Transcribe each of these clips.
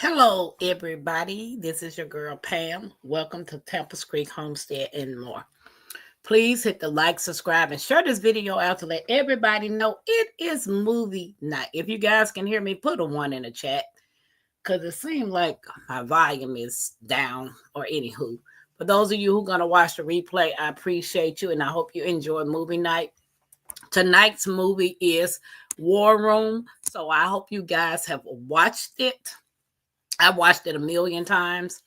Hello, everybody. This is your girl Pam. Welcome to Tempest Creek Homestead and more. Please hit the like, subscribe, and share this video out to let everybody know it is movie night. If you guys can hear me, put a one in the chat because it seems like my volume is down or anywho. For those of you who are going to watch the replay, I appreciate you and I hope you enjoy movie night. Tonight's movie is War Room, so I hope you guys have watched it. I watched it a million times.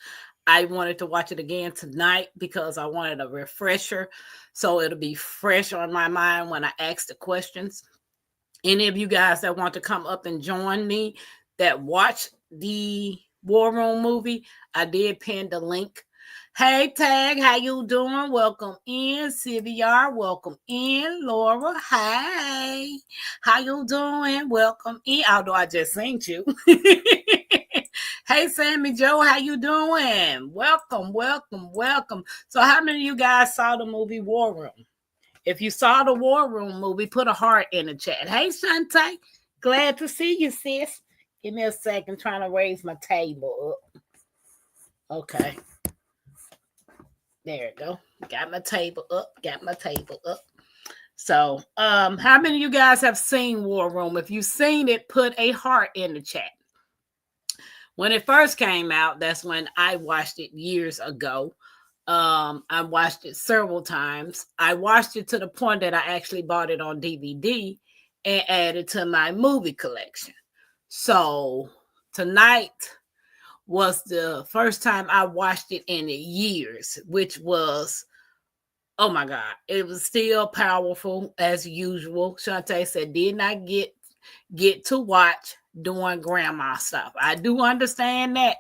I wanted to watch it again tonight because I wanted a refresher. So it'll be fresh on my mind when I ask the questions. Any of you guys that want to come up and join me that watch the War Room movie, I did pin the link. Hey, Tag, how you doing? Welcome in. CVR, welcome in. Laura, hey. How you doing? Welcome in. Although I just synced you. Hey, Sammy Joe, how you doing? Welcome, welcome, welcome. So how many of you guys saw the movie War Room? If you saw the War Room movie, put a heart in the chat. Hey, Shantae, glad to see you, sis. Give me a second, trying to raise my table up. Okay. There it go. Got my table up. So, how many of you guys have seen War Room? If you've seen it, put a heart in the chat. When it first came out, that's when I watched it years ago. I watched it several times. I watched it to the point that I actually bought it on DVD and added to my movie collection. So tonight was the first time I watched it in years, which was, oh my God, it was still powerful as usual. Shantae said, did not get to watch doing grandma stuff. I do understand that.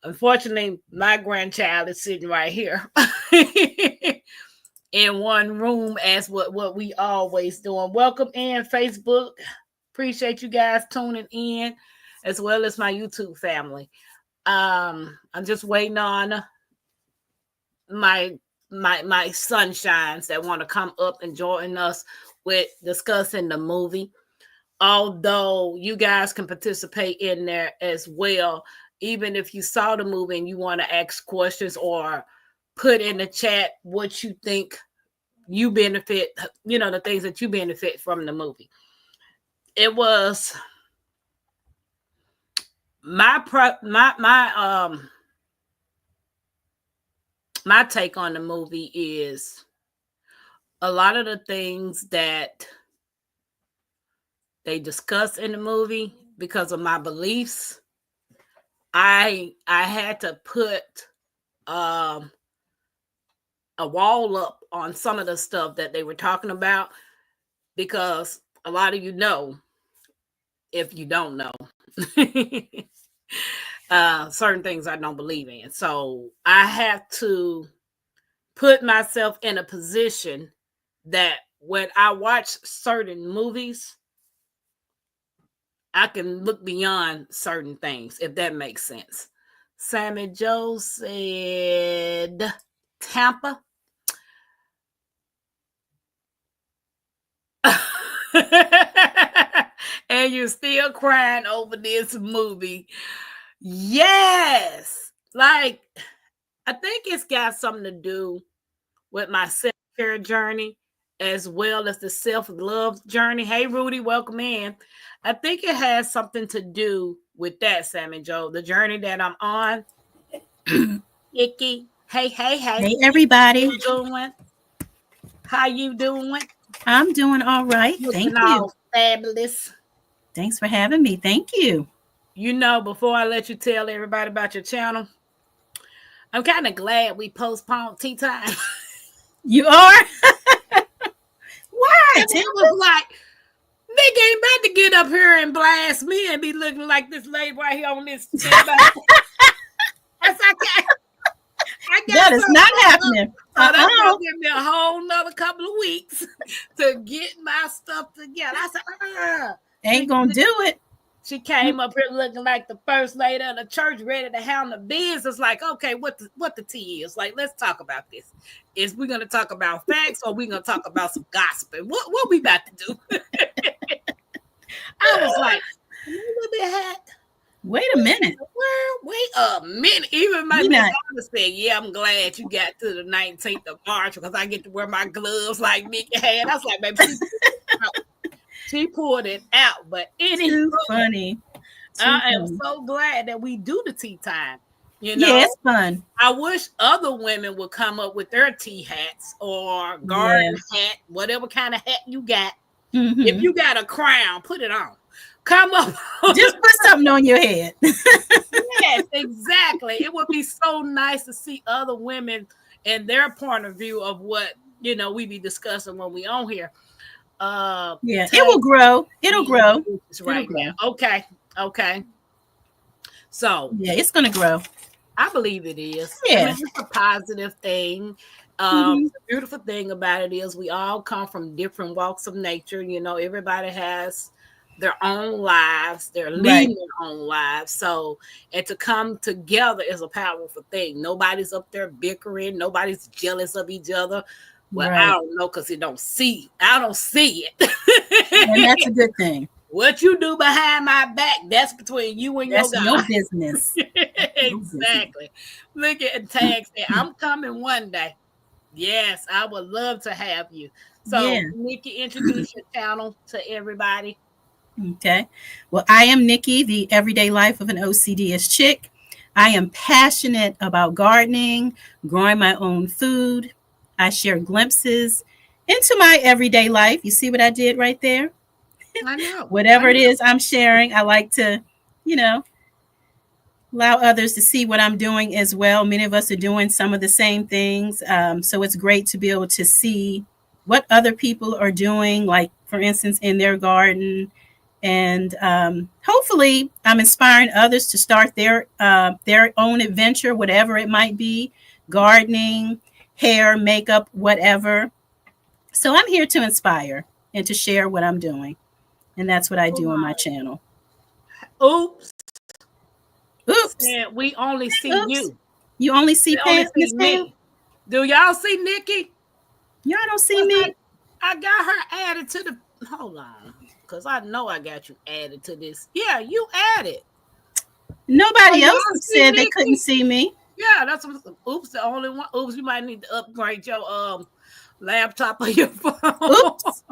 Unfortunately, my grandchild is sitting right here in one room as what we always doing. Welcome in, Facebook. Appreciate you guys tuning in, as well as my YouTube family. I'm just waiting on my sunshines that want to come up and join us with discussing the movie. Although you guys can participate in there as well, even if you saw the movie and you want to ask questions or put in the chat what you think you benefit, the things that you benefit from the movie. It was my take on the movie is a lot of the things that they discuss in the movie because of my beliefs. I had to put a wall up on some of the stuff that they were talking about because a lot of you know, if you don't know, certain things I don't believe in. So I have to put myself in a position that when I watch certain movies, I can look beyond certain things, if that makes sense. Sammy Joe said Tampa. And you're still crying over this movie. Yes. Like, I think it's got something to do with my self-care journey as well as the self-love journey. Hey, Rudy, welcome in. I think it has something to do with that, Sammy Joe, the journey that I'm on. Icky, hey. Hey, everybody. How you doing? I'm doing all right. Thank you. Fabulous. Thanks for having me. Thank you. Before I let you tell everybody about your channel, I'm kind of glad we postponed tea time. You are? Why? It was like, nigga ain't about to get up here and blast me and be looking like this lady right here on this. That's okay. That is not happening. That's gonna give me a whole nother couple of weeks to get my stuff together. I said, ain't gonna do it. She came up here looking like the first lady of the church, ready to handle business. Like, okay, what the tea is? Like, let's talk about this. Is we gonna talk about facts or we gonna talk about some gossip? What we about to do? I was like, a little bit hot. Wait a minute. Wait a minute. Even my You Miss not Anna said, yeah, I'm glad you got to the 19th of March because I get to wear my gloves like Nikki had. I was like, baby, she pulled it out. But anywho, too funny. Too I am funny. so glad that we do the tea time. You Yeah, know, it's fun. I wish other women would come up with their tea hats or Yeah. garden hat, whatever kind of hat you got. If Hmm. you got a crown, put it on. Come up. Just put something on your head. Yes, exactly. It would be so nice to see other women and their point of view of what we be discussing when we on here. Yeah, it Tag will grow. It'll grow. right It'll grow. now. Okay. So Yeah, it's gonna grow. I believe it is. I Yeah. mean, it's a positive thing. Hmm. The beautiful thing about it is we all come from different walks of nature. Everybody has their own lives. They're Right. leading their own lives. So, and to come together is a powerful thing. Nobody's up there bickering. Nobody's jealous of each other. Well, I Right. don't know because I don't see it. And that's a good thing. What you do behind my back, that's between you and your That's your God. business. Your business. Exactly. Look at Tag say, I'm coming one day. Yes, I would love to have you. So, Yeah. Nikki, introduce your channel to everybody. Okay. Well, I am Nikki, the everyday life of an OCDS chick. I am passionate about gardening, growing my own food. I share glimpses into my everyday life. You see what I did right there? I know. Whatever it is I'm sharing, I like to, you know, allow others to see what I'm doing as well. Many of us are doing some of the same things. So it's great to be able to see what other people are doing, like, for instance, in their garden. And hopefully, I'm inspiring others to start their own adventure, whatever it might be, gardening, hair, makeup, whatever. So I'm here to inspire and to share what I'm doing. And that's what I do on my channel. Oops. Oops. We only see Oops. you. You only see We only Pam, see Miss Pam? me. Do y'all see Nikki? Y'all don't see me? I got her added to the. Hold on. Because I know I got you added to this. Yeah, you added. Nobody else y'all see said they Nikki? couldn't see me. Yeah, that's what. Oops, the only one. Oops, you might need to upgrade your laptop or your phone. Oops.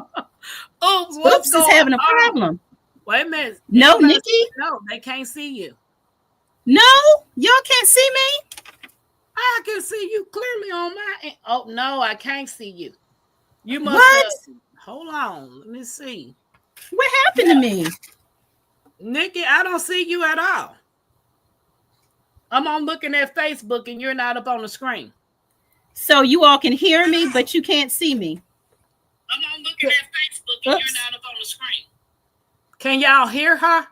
Oops, Oops is having a problem. Wait a minute. No, Nikki? No, they can't see you. No, y'all can't see me. I can see you clearly on my end. Oh no, I can't see you. You must What? hold on. Let me see. What happened to me? Nikki, I don't see you at all. I'm on looking at Facebook and you're not up on the screen. So you all can hear me, but you can't see me. I'm on looking at Facebook and you're not up on the screen. Can y'all hear her?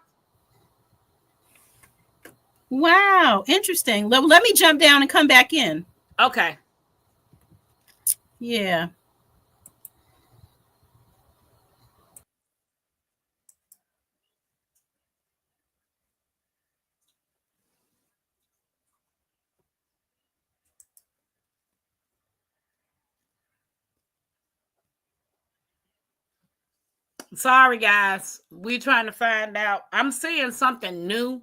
Wow, interesting. Let me jump down and come back in. Okay. Yeah. Sorry, guys. We're trying to find out. I'm seeing something new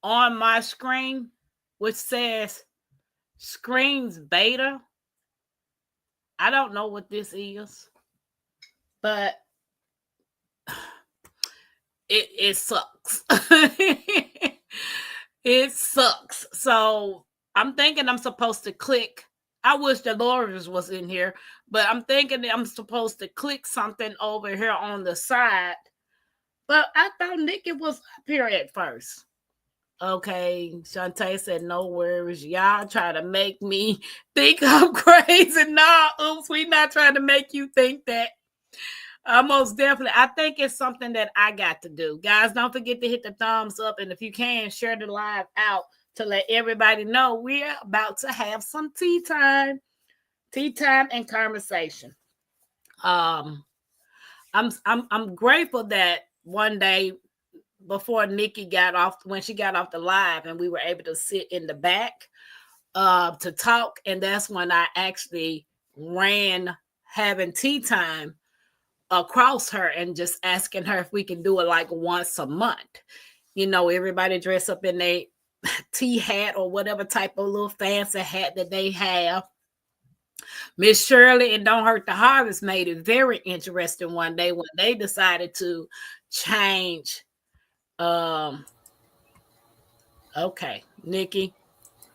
on my screen, which says screens beta. I don't know what this is, but it sucks. It sucks. So I'm thinking I'm supposed to click. I wish Dolores was in here, but I'm thinking that I'm supposed to click something over here on the side. But I thought Nikki was up here at first. Okay, Shantae said, no worries. Y'all try to make me think I'm crazy. No, oops, we not trying to make you think that. Most definitely. I think it's something that I got to do. Guys, don't forget to hit the thumbs up. And if you can, share the live out to let everybody know we're about to have some tea time and conversation. I'm grateful that one day before Nikki got off, when she got off the live, and we were able to sit in the back to talk. And that's when I actually ran having tea time across her and just asking her if we can do it like once a month. You know, everybody dress up in their tea hat or whatever type of little fancy hat that they have. Miss Shirley and Don't Hurt the Harvest made it very interesting one day when they decided to change. Okay, Nikki,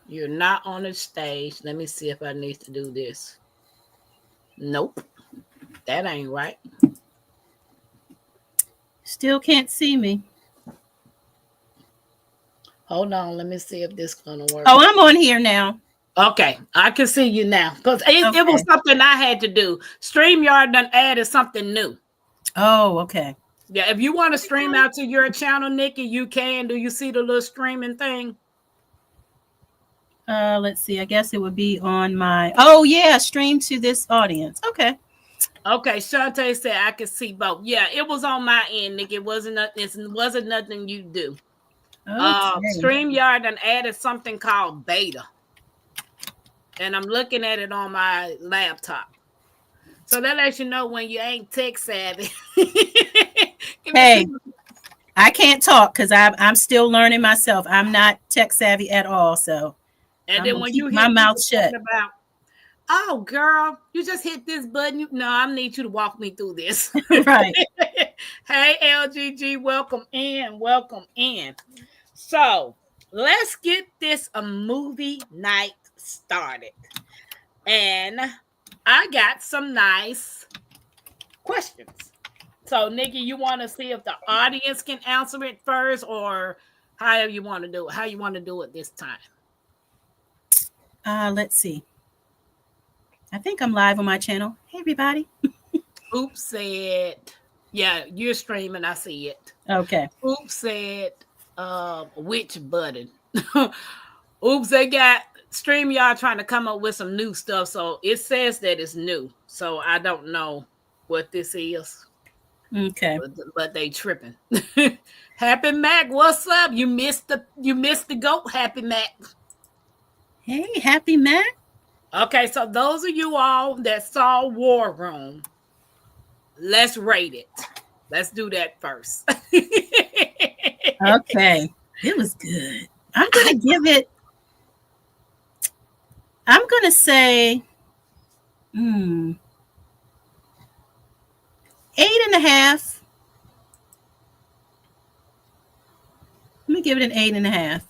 you're not on the stage. Let me see if I need to do this. Nope, that ain't right. Still can't see me. Hold on, let me see if this gonna work. Oh, I'm on here now. Okay, I can see you now because it was something I had to do. StreamYard done added something new. Oh, okay. Yeah, if you want to stream out to your channel, Nikki, you can. Do you see the little streaming thing? Let's see. I guess it would be on my. Oh yeah, stream to this audience. Okay. Okay, Shantae said I could see both. Yeah, it was on my end, Nikki. It wasn't nothing you do. Okay. StreamYard done added something called beta. And I'm looking at it on my laptop. So that lets you know when you ain't tech savvy. Hey, I can't talk because I'm still learning myself. I'm not tech savvy at all. So and then when you my mouth shut. About, oh girl, you just hit this button. No, I need you to walk me through this. Right. Hey LGG, welcome in. Welcome in. So let's get this a movie night started. And I got some nice questions. So, Nikki, you want to see if the audience can answer it first, or however you want to do it? How you want to do it this time? Let's see. I think I'm live on my channel. Hey, everybody. Oops said, yeah, you're streaming. I see it. Okay. Oops said, which button? Oops, they got StreamYard trying to come up with some new stuff. So it says that it's new. So I don't know what this is. Okay. But they tripping. Happy Mac, what's up? You missed the goat, Happy Mac. Hey, Happy Mac. Okay, so those of you all that saw War Room, let's rate it. Let's do that first. Okay. It was good. I'm gonna give it. I'm gonna say 8.5. Let me give it an 8.5.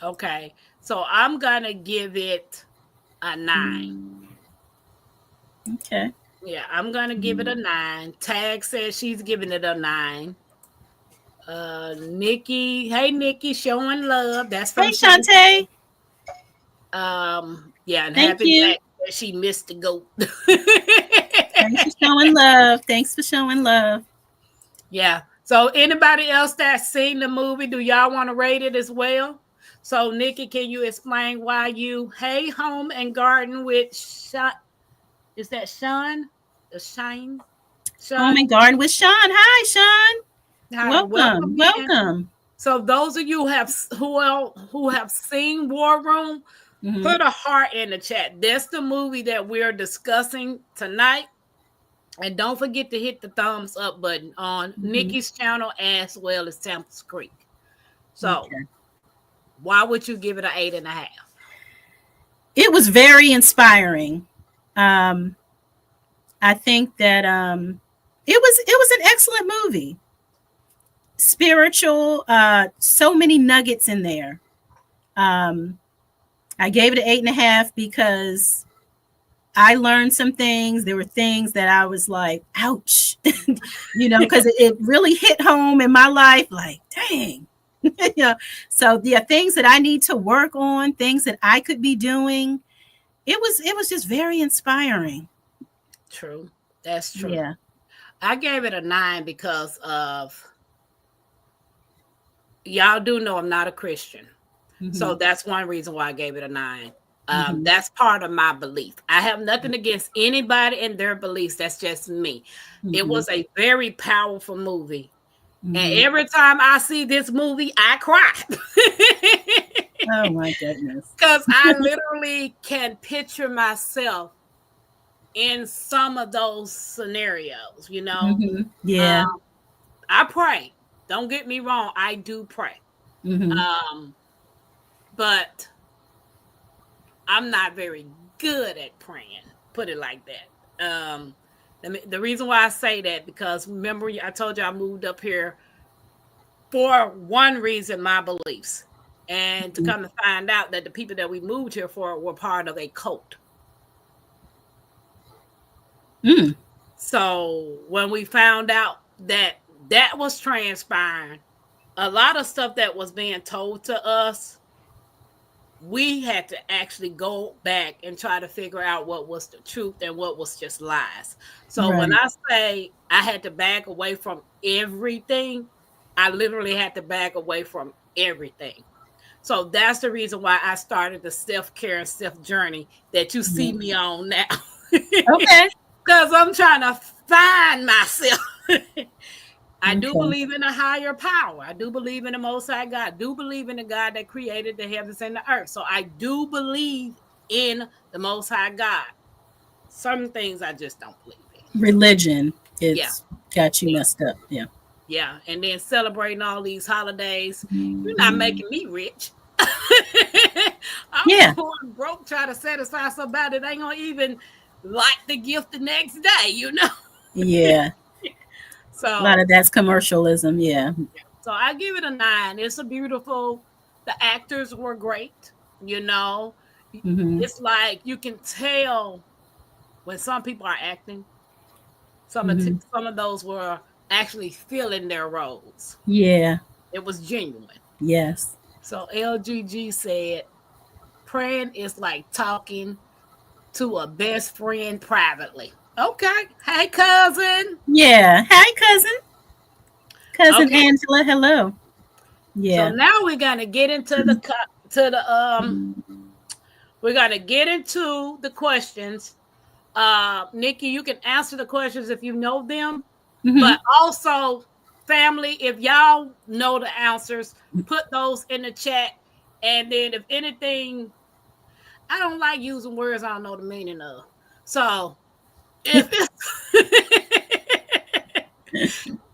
Okay, so I'm gonna give it a 9. Okay. Yeah, I'm gonna give it a 9. Tag says she's giving it a 9. Nikki, hey Nikki, showing love. That's from Shantae. Yeah, and Thank Happy you. Mac that she missed the goat. Thanks for showing love. Thanks for showing love. Yeah. So anybody else that's seen the movie, do y'all want to rate it as well? So Nikki, can you explain why you Home and Garden with Sean? Is that Sean? Sean? Home and Garden with Sean. Hi, Sean. Hi, welcome. So those of you who have seen War Room, put a heart in the chat. That's the movie that we're discussing tonight. And don't forget to hit the thumbs up button on Nikki's channel as well as Tempest Creek. So why would you give it an 8.5? It was very inspiring. I think that it was an excellent movie. Spiritual, so many nuggets in there. I gave it an 8.5 because I learned some things. There were things that I was like, ouch, because it really hit home in my life. Like, dang, So the things that I need to work on, things that I could be doing. It was just very inspiring. True. That's true. Yeah. I gave it a 9 because of, y'all do know I'm not a Christian. So that's one reason why I gave it a 9. That's part of my belief. I have nothing against anybody and their beliefs. That's just me. It was a very powerful movie. And every time I see this movie, I cry. Oh my goodness. Because I literally can picture myself in some of those scenarios, Yeah. I pray. Don't get me wrong, I do pray. Mm-hmm. But I'm not very good at praying. Put it like that. The reason why I say that, because remember I told you I moved up here for one reason, my beliefs, and to come to find out that the people that we moved here for were part of a cult. Mm. So when we found out that that was transpiring, a lot of stuff that was being told to us, we had to actually go back and try to figure out what was the truth and what was just lies. So when I say I had to back away from everything, I literally had to back away from everything. So that's the reason why I started the self-care and self-journey that you see me on now. Okay. Because I'm trying to find myself. I do believe in a higher power. I do believe in the Most High God. I do believe in the God that created the heavens and the earth. So I do believe in the Most High God. Some things I just don't believe in. Religion, it's got you messed up. Yeah. Yeah. And then celebrating all these holidays. You're not making me rich. I'm poor and broke trying to satisfy somebody that ain't going to even like the gift the next day, you know? Yeah. So a lot of that's commercialism. Yeah. So I give it a 9. It's a beautiful. The actors were great. You know, it's like you can tell when some people are acting. Some of those were actually feeling their roles. Yeah. It was genuine. Yes. So LGG said, praying is like talking to a best friend privately. Okay. Hey, cousin. Yeah. Hi, cousin. Cousin Angela. Hello. Yeah. So now we're gonna get into we're gonna get into the questions. Nikki, you can answer the questions if you know them, but also family, if y'all know the answers, put those in the chat. And then if anything, I don't like using words I don't know the meaning of. So if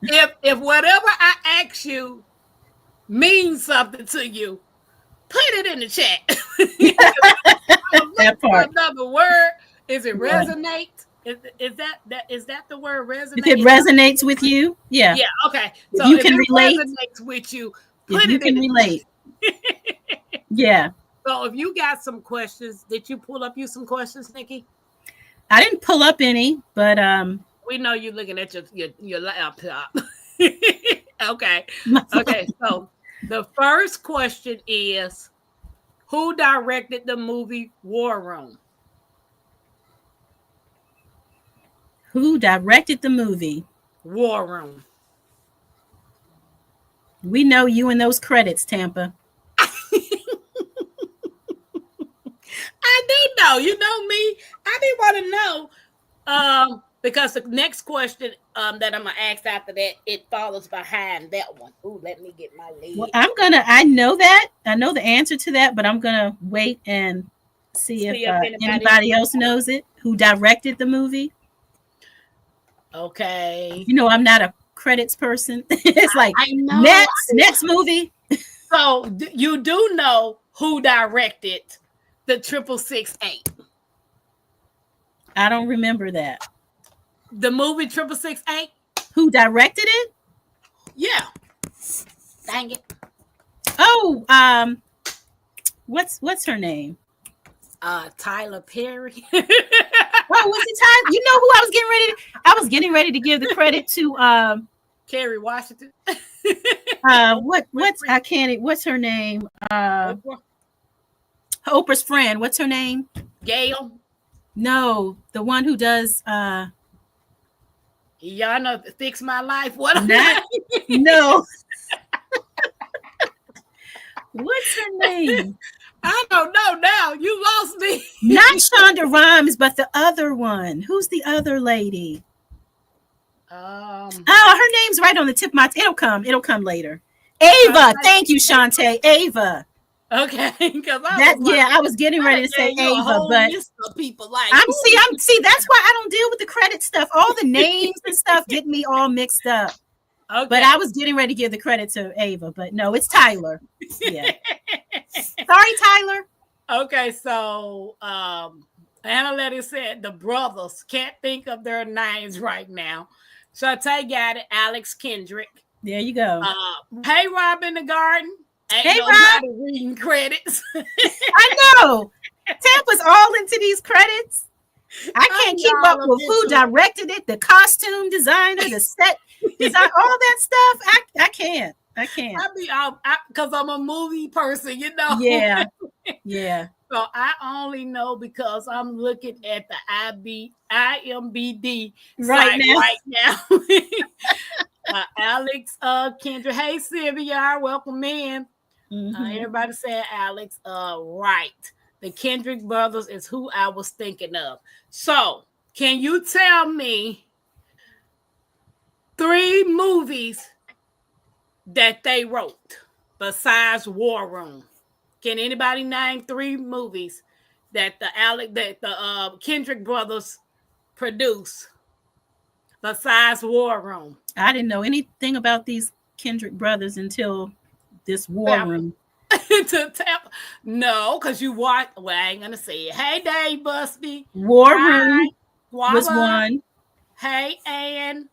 if whatever I ask you means something to you, put it in the chat. That part. Another word. Is it resonate? Is that the word resonate? If it resonates with you, yeah. Yeah, okay. So if it relate, resonates with you, if you can relate. Yeah. So if you got some questions, did you pull up some questions, Nikki? I didn't pull up any, but we know you're looking at your laptop. Okay. Okay, so the first question is, who directed the movie War Room? Who directed the movie War Room? We know you in those credits, Tampa. I do know. You know me. I didn't want to know. Because the next question that I'm gonna ask after that, it follows behind that one. Ooh, let me get my lead. Well, I know that. I know the answer to that, but I'm gonna wait and see if anybody else knows it. Who directed the movie? Okay. You know, I'm not a credits person. It's like I know. Next movie. So you do know who directed the 666-8? I don't remember that. The movie 666-8? Who directed it? Yeah. Dang it. Oh, what's her name? Tyler Perry. Oh, was it Tyler? You know who I was getting ready to give the credit to Kerry Washington. What's her name? Oprah's friend. What's her name? Gail. No, the one who does y'all know Fix My Life. What? No. What's her name? I don't know now. You lost me. Not Shonda Rhimes, but the other one. Who's the other lady? Her name's right on the tip of my It'll come later. Ava. Thank you, Shantae. Ava. Okay, because I was getting ready to say Ava, but people like I'm see that's why I don't deal with the credit stuff. All the names and stuff get me all mixed up. Okay. But I was getting ready to give the credit to Ava, but no, it's Tyler. Yeah. Sorry, Tyler. Okay, so Analytic said the brothers can't think of their names right now. Shantae got it, Alex Kendrick. There you go. Hey, Rob in the garden. Ain't Hey, nobody reading credits. I know. Tampa's all into these credits. I can't keep up with who directed it, the costume designer, the set design, all that stuff. I can't. I be out because I'm a movie person, you know. Yeah. Yeah. So I only know because I'm looking at the IMBD right now. Alex Kendra. Hey, Sylvia, welcome in. Everybody said Alex. Right. The Kendrick brothers is who I was thinking of. So, can you tell me 3 movies that they wrote besides War Room? Can anybody name 3 movies that the Kendrick brothers produced besides War Room? I didn't know anything about these Kendrick brothers until this War Room. No, because you watch. Well, I ain't gonna say it. Hey, Dave Busby. War Room was one. Hey, Ann.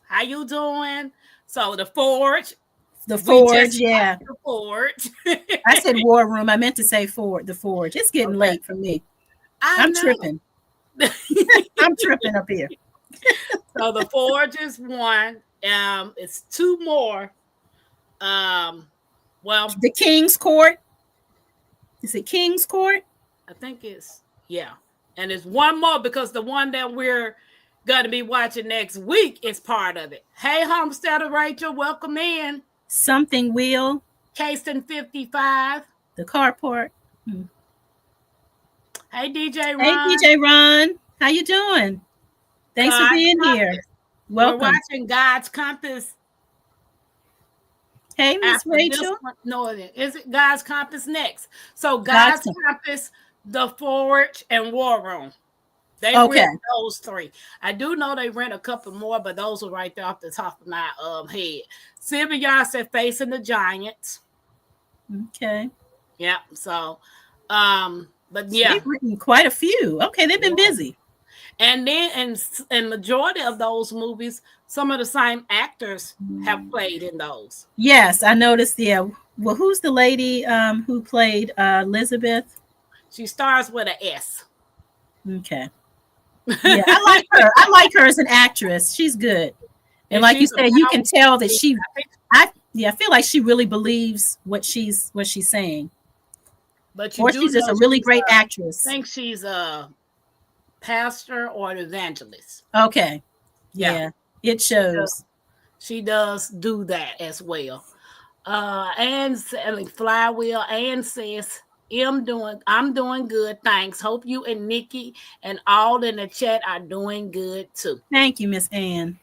How you doing? So the Forge. The Forge, yeah. The Forge. I said War Room. I meant to say the Forge. It's getting late for me. I'm tripping. I'm tripping up here. So the Forge is one. It's 2 more. Well, the King's Court. Is it King's Court? I think it's, yeah. And it's one more because the one that we're going to be watching next week is part of it. Hey, Homesteader Rachel, welcome in. Something Wheel. Caston 55. The Carport. Hey, DJ Ron. Hey, DJ Ron. How you doing? Thanks for being here. Welcome. We're watching God's Compass. Hey, Miss Rachel. No, is it God's Compass next? So God's Compass, The Forge, and War Room. They rent those 3. I do know they rent a couple more, but those are right there off the top of my head. Sylvia said Facing the Giants. Okay. Yeah. So, but yeah, they've written quite a few. Okay, they've been busy. And then, and majority of those movies, some of the same actors have played in those. Yes, I noticed. Yeah. Well, who's the lady who played Elizabeth? She stars with an S. Okay. Yeah, I like her. I like her as an actress. She's good. And like you said, you can tell that I feel like she really believes what she's saying. But she's just a really great actress. I think she's a pastor or an evangelist. Okay. Yeah. It shows. She does do that as well. And Flywheel and says, I'm doing good. Thanks. Hope you and Nikki and all in the chat are doing good too. Thank you, Miss Ann.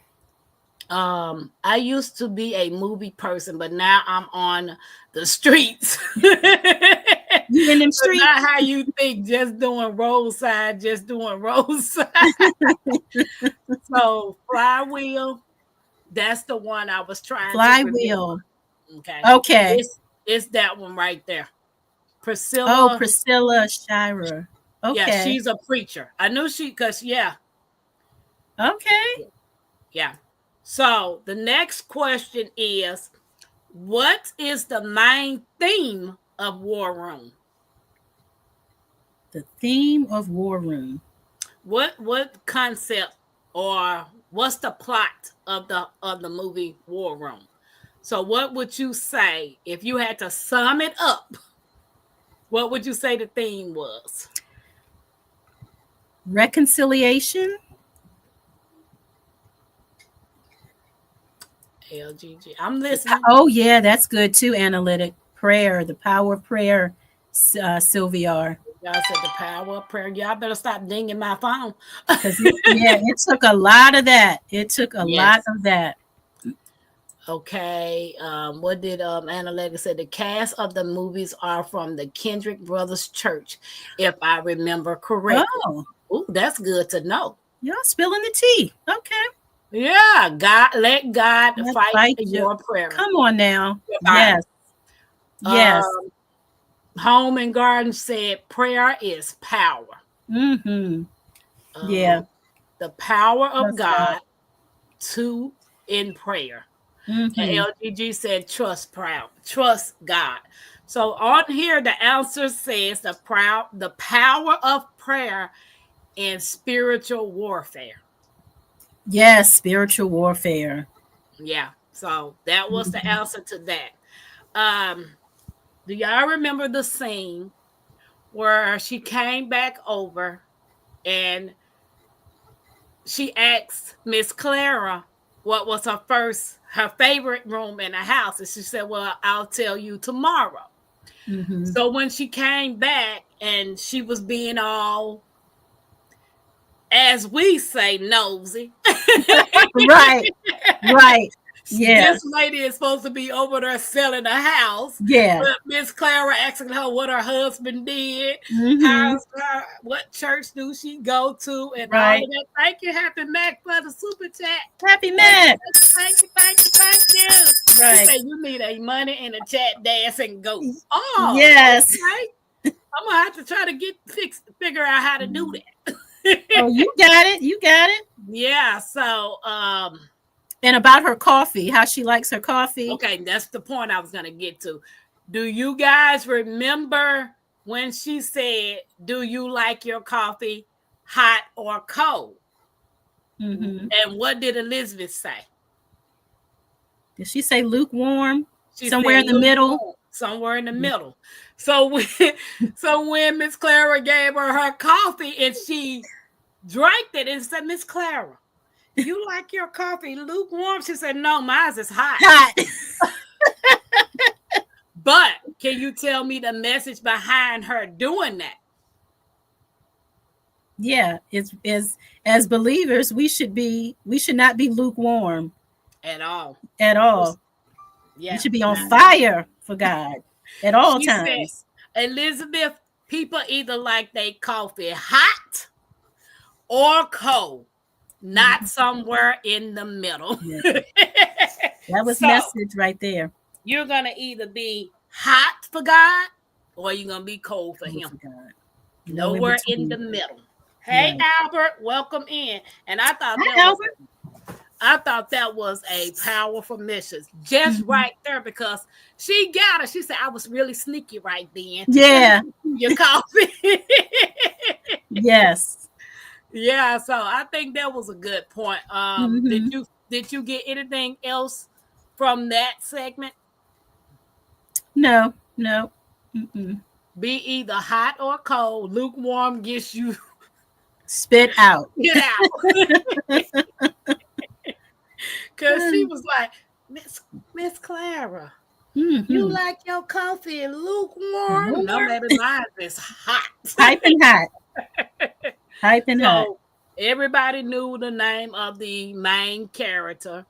I used to be a movie person, but now I'm on the streets. You in them streets? Not how you think, just doing roadside. So Flywheel, that's the one I was trying Flywheel. Okay. Okay. It's that one right there. Priscilla. Oh, Priscilla Shirer. Okay. Yeah, she's a preacher. I knew Okay. Yeah. So the next question is, what is the main theme of War Room? The theme of War Room. What concept or what's the plot of the movie War Room? So what would you say if you had to sum it up? What would you say the theme was? Reconciliation. LGG. I'm listening. Oh, yeah, that's good too. Analytic. Prayer, the power of prayer, Sylvia. Y'all said the power of prayer. Y'all better stop dinging my phone. It took a lot of that. Lot of that. Okay. What did Analytic say? The cast of the movies are from the Kendrick Brothers Church, if I remember correctly. Oh, that's good to know. Y'all spilling the tea. Okay. Yeah, God, let God Let's fight fight you. your prayer. Come on now. Your battle. Yes. Yes. Home and Garden said prayer is power. Mm-hmm. Yeah. The power of Trust God. God to in prayer. And Mm-hmm. LGG said trust God. So on here, the answer says the power of prayer in spiritual warfare. Yes, spiritual warfare. Yeah. So that was the Mhm. answer to that. Do y'all remember the scene where she came back over and she asked Miss Clara what was her favorite room in the house? And she said, well, I'll tell you tomorrow. Mhm. So when she came back and she was being all, as we say, nosy. Right. Right. Yeah. This lady is supposed to be over there selling a house, Yeah. but Miss Clara asking her what her husband did, Mhm. what church do she go to, and all of Right. that. Thank you, Happy Mac, for the super chat. Happy Thank you, Mac. thank you, thank you, thank you. She Right. said you need a money in the chat dance and go. Oh, Yes. okay. I'm gonna have to try to figure out how to do that. Oh, you got it. You got it. Yeah, so And about her coffee, how she likes her coffee. okay, that's the point I was gonna get to. Do you guys remember when she said, do you like your coffee hot or cold? Mm-hmm. And what did Elizabeth say? Did she say lukewarm? She Somewhere said in the middle. lukewarm, somewhere in the middle. So when Miss Clara gave her coffee and she drank it and said, Miss Clara, you like your coffee lukewarm? She said, no, mine is hot. Hot. But can you tell me the message behind her doing that? Yeah, it's as believers, we should not be lukewarm At all. at all. We Yeah. should be on fire for God at all She said, times. Elizabeth, people either like their coffee hot or cold, not somewhere in the middle. Yeah. That was So message right there. you're going to either be hot for God or you're going to be cold for Oh, Him. for God. No in Nowhere in the between. middle. Hey, Right. Albert, welcome in. And I thought Hi, that was a powerful message just Mhm. right there because she got it. She said, I was really sneaky right then. Yeah. Your coffee. Yes. Yeah, so I think that was a good point. Mhm. Did you get anything else from that segment? No. No. Mm-mm. Be either hot or cold. Lukewarm gets you Spit out. get out. Cause she was like, Miss Clara, you Mm-hmm. like your coffee lukewarm? No, baby, mine is hot. Piping hot. Piping hot. So everybody knew the name of the main character.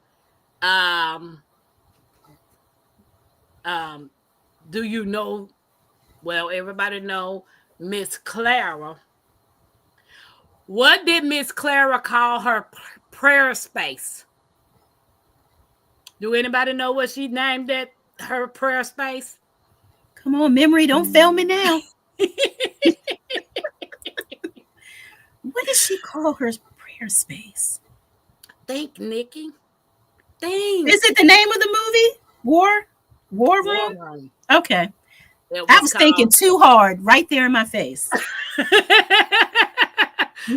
Do you know? Well, everybody know Miss Clara. What did Miss Clara call her prayer space? Do anybody know what she named it? Her prayer space? Come on, memory, don't fail me now. What did she call her prayer space? Think, Nikki. Think. Is it the name of the movie? War Room? Room. Okay. It I was thinking too hard right there in my face.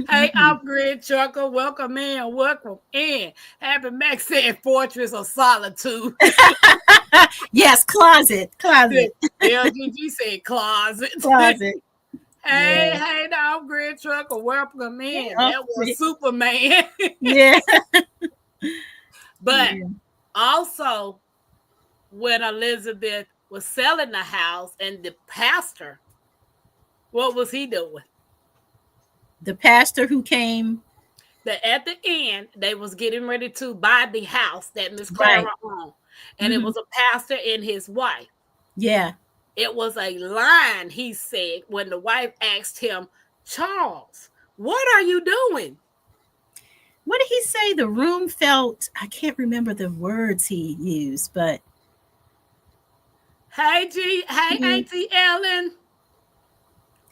Hey, Upgrade Trucker, welcome in. Welcome in. Happy Max said Fortress of Solitude. Yes, closet. LGG said closet. Closet. Hey, Yeah. hey, the Upgrade Trucker, welcome in. Yeah. That was Superman. Yeah. But Yeah. also, when Elizabeth was selling the house and the pastor, what was he doing? The pastor who came. That at the end, they was getting ready to buy the house that Miss Clara owned. And it was a pastor and his wife. Yeah. It was a line he said when the wife asked him, Charles, what are you doing? what did he say? The room felt, I can't remember the words he used, but Hey Auntie Ellen.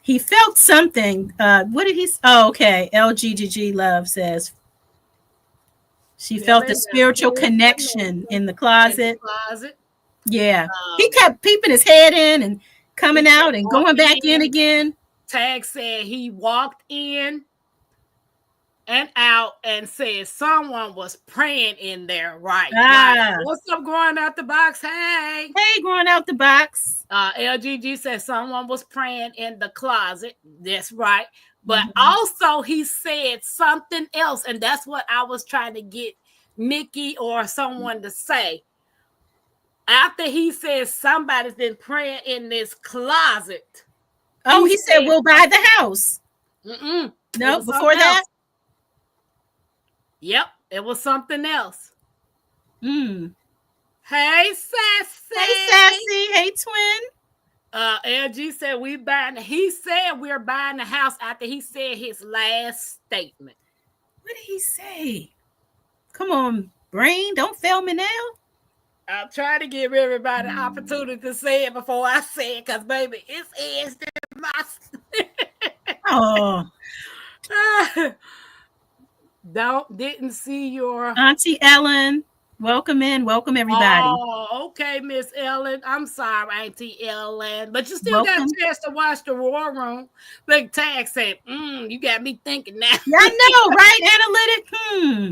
he felt something. What did he? Oh, okay. LGGG Love says she felt the spiritual connection in the closet. Yeah, he kept peeping his head in and coming out and going back in again. Tag said he walked in and out and said someone was praying in there. Right. What's up, growing out the box? Hey, growing out the box. LGG said someone was praying in the closet. That's right. But also he said something else, and that's what I was trying to get Nikki or someone to say. After he said somebody's been praying in this closet. Oh, he said we'll buy the house. No, before that. Yep, it was something else. Hey, Sassy. Hey, Sassy. Hey, twin. LG said he said we're buying the house after he said his last statement. What did he say? Come on, brain, don't fail me now. I'm trying to give everybody an opportunity to say it before I say it, because baby, it's edged in my didn't see your Auntie Ellen. Welcome in. Welcome everybody. Oh, okay, Miss Ellen. I'm sorry, Auntie Ellen. But you still got a chance to watch the War Room. Big Tag said, you got me thinking now. Yeah, I know, right?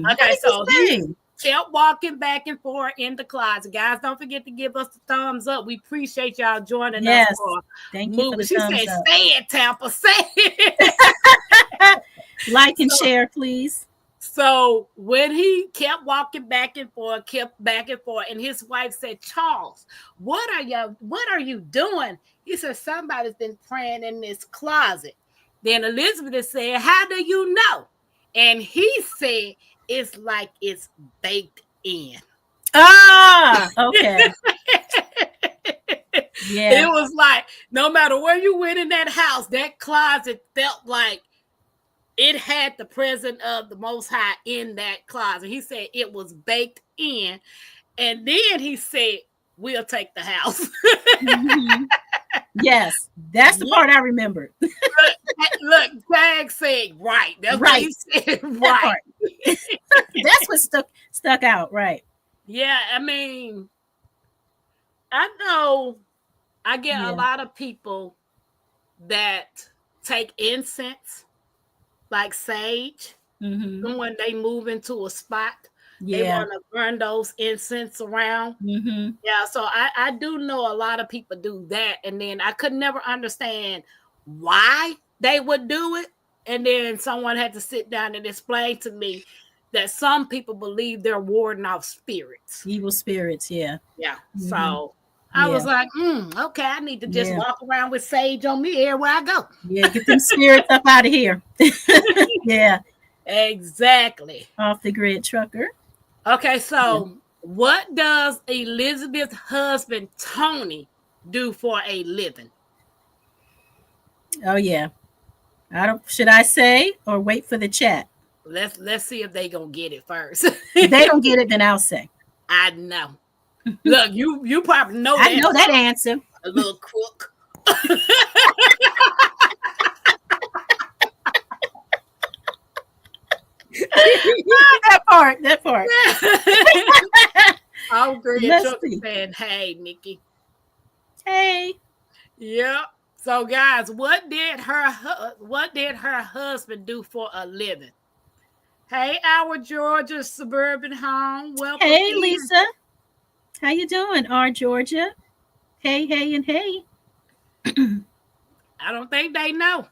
Analytic. Okay, so he kept walking back and forth in the closet. Guys, don't forget to give us the thumbs up. We appreciate y'all joining us for Thank you for the She thumbs said, up. Say it, Tampa. Say it. Like and share, please. So when he kept walking back and forth, and his wife said, Charles, what are you doing? He said, somebody's been praying in this closet. Then Elizabeth said, how do you know? And he said, it's like it's baked in. Okay. Yeah. It was like, no matter where you went in that house, that closet felt like it had the presence of the Most High in that closet. He said it was baked in. And then he said, we'll take the house. Yes, that's the part I remembered. Look, Tag said, right. That's what he said, right. That's what stuck out, right. Yeah, I mean, I know I get a lot of people that take incense, like sage, when they move into a spot. They want to burn those incense around. Yeah, so I do know a lot of people do that. And then I could never understand why they would do it. And then someone had to sit down and explain to me that some people believe they're warding off spirits. Evil spirits, yeah. Yeah, so I was like, okay, I need to just walk around with sage on me everywhere I go. Yeah, get them spirits up out of here. Yeah. Exactly. Off the grid trucker. Okay, so what does Elizabeth's husband, Tony, do for a living? Oh, yeah. Should I say or wait for the chat? Let's see if they gonna get it first. If they don't get it, then I'll say. I know. Look, you probably know that. I know that answer. A little crook. That part. I'll agree. Saying, hey, Nikki. Hey. Yep. So, guys, what did her husband do for a living? Hey, our Georgia suburban home. Welcome. Hey, Lisa. How you doing, our Georgia? Hey, and hey. I don't think they know.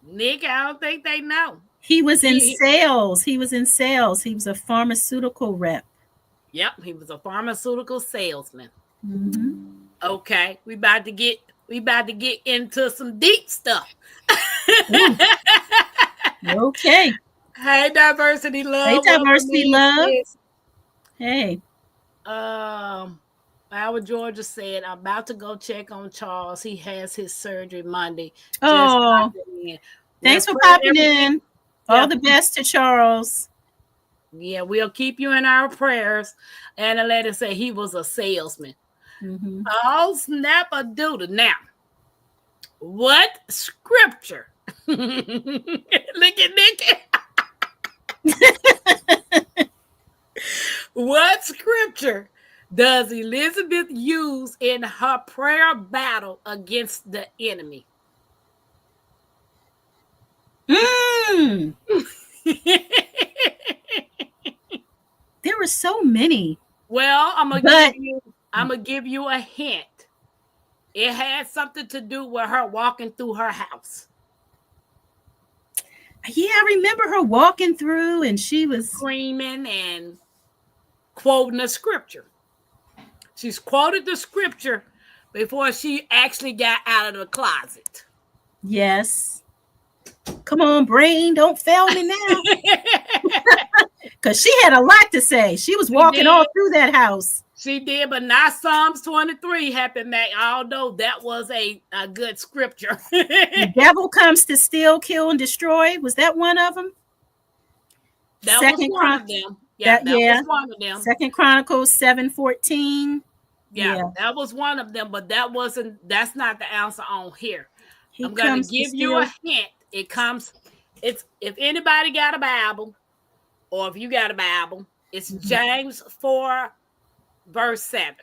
Nick, I don't think they know. He was in sales. He was a pharmaceutical rep. Yep, he was a pharmaceutical salesman. Okay, we about to get into some deep stuff. Okay. Hey, diversity love. Hey, diversity love. Hey. Our Georgia said, I'm about to go check on Charles. He has his surgery Monday. Oh, thanks for popping in. All the best to Charles. Yeah, we'll keep you in our prayers. And the lady said he was a salesman. Mm-hmm. Oh, snap a doodle. Now, what scripture? Look at Nikki. What scripture does Elizabeth use in her prayer battle against the enemy? There were so many. Well, I'm gonna give you a hint. It had something to do with her walking through her house. Yeah, I remember her walking through and she was screaming and quoting the scripture. She's quoted the scripture before she actually got out of the closet. Yes. Come on, brain, don't fail me now. Because she had a lot to say. She was walking all through that house. She did, but not Psalms 23 happened back, although that was a good scripture. The devil comes to steal, kill, and destroy. Was that one of them? That was one of them. Yeah, that was one of them. 2 Chronicles 7:14. Yeah, that was one of them, but that's not the answer on here. I'm going to give you a hint. If anybody got a Bible, or if you got a Bible, it's James 4, verse 7.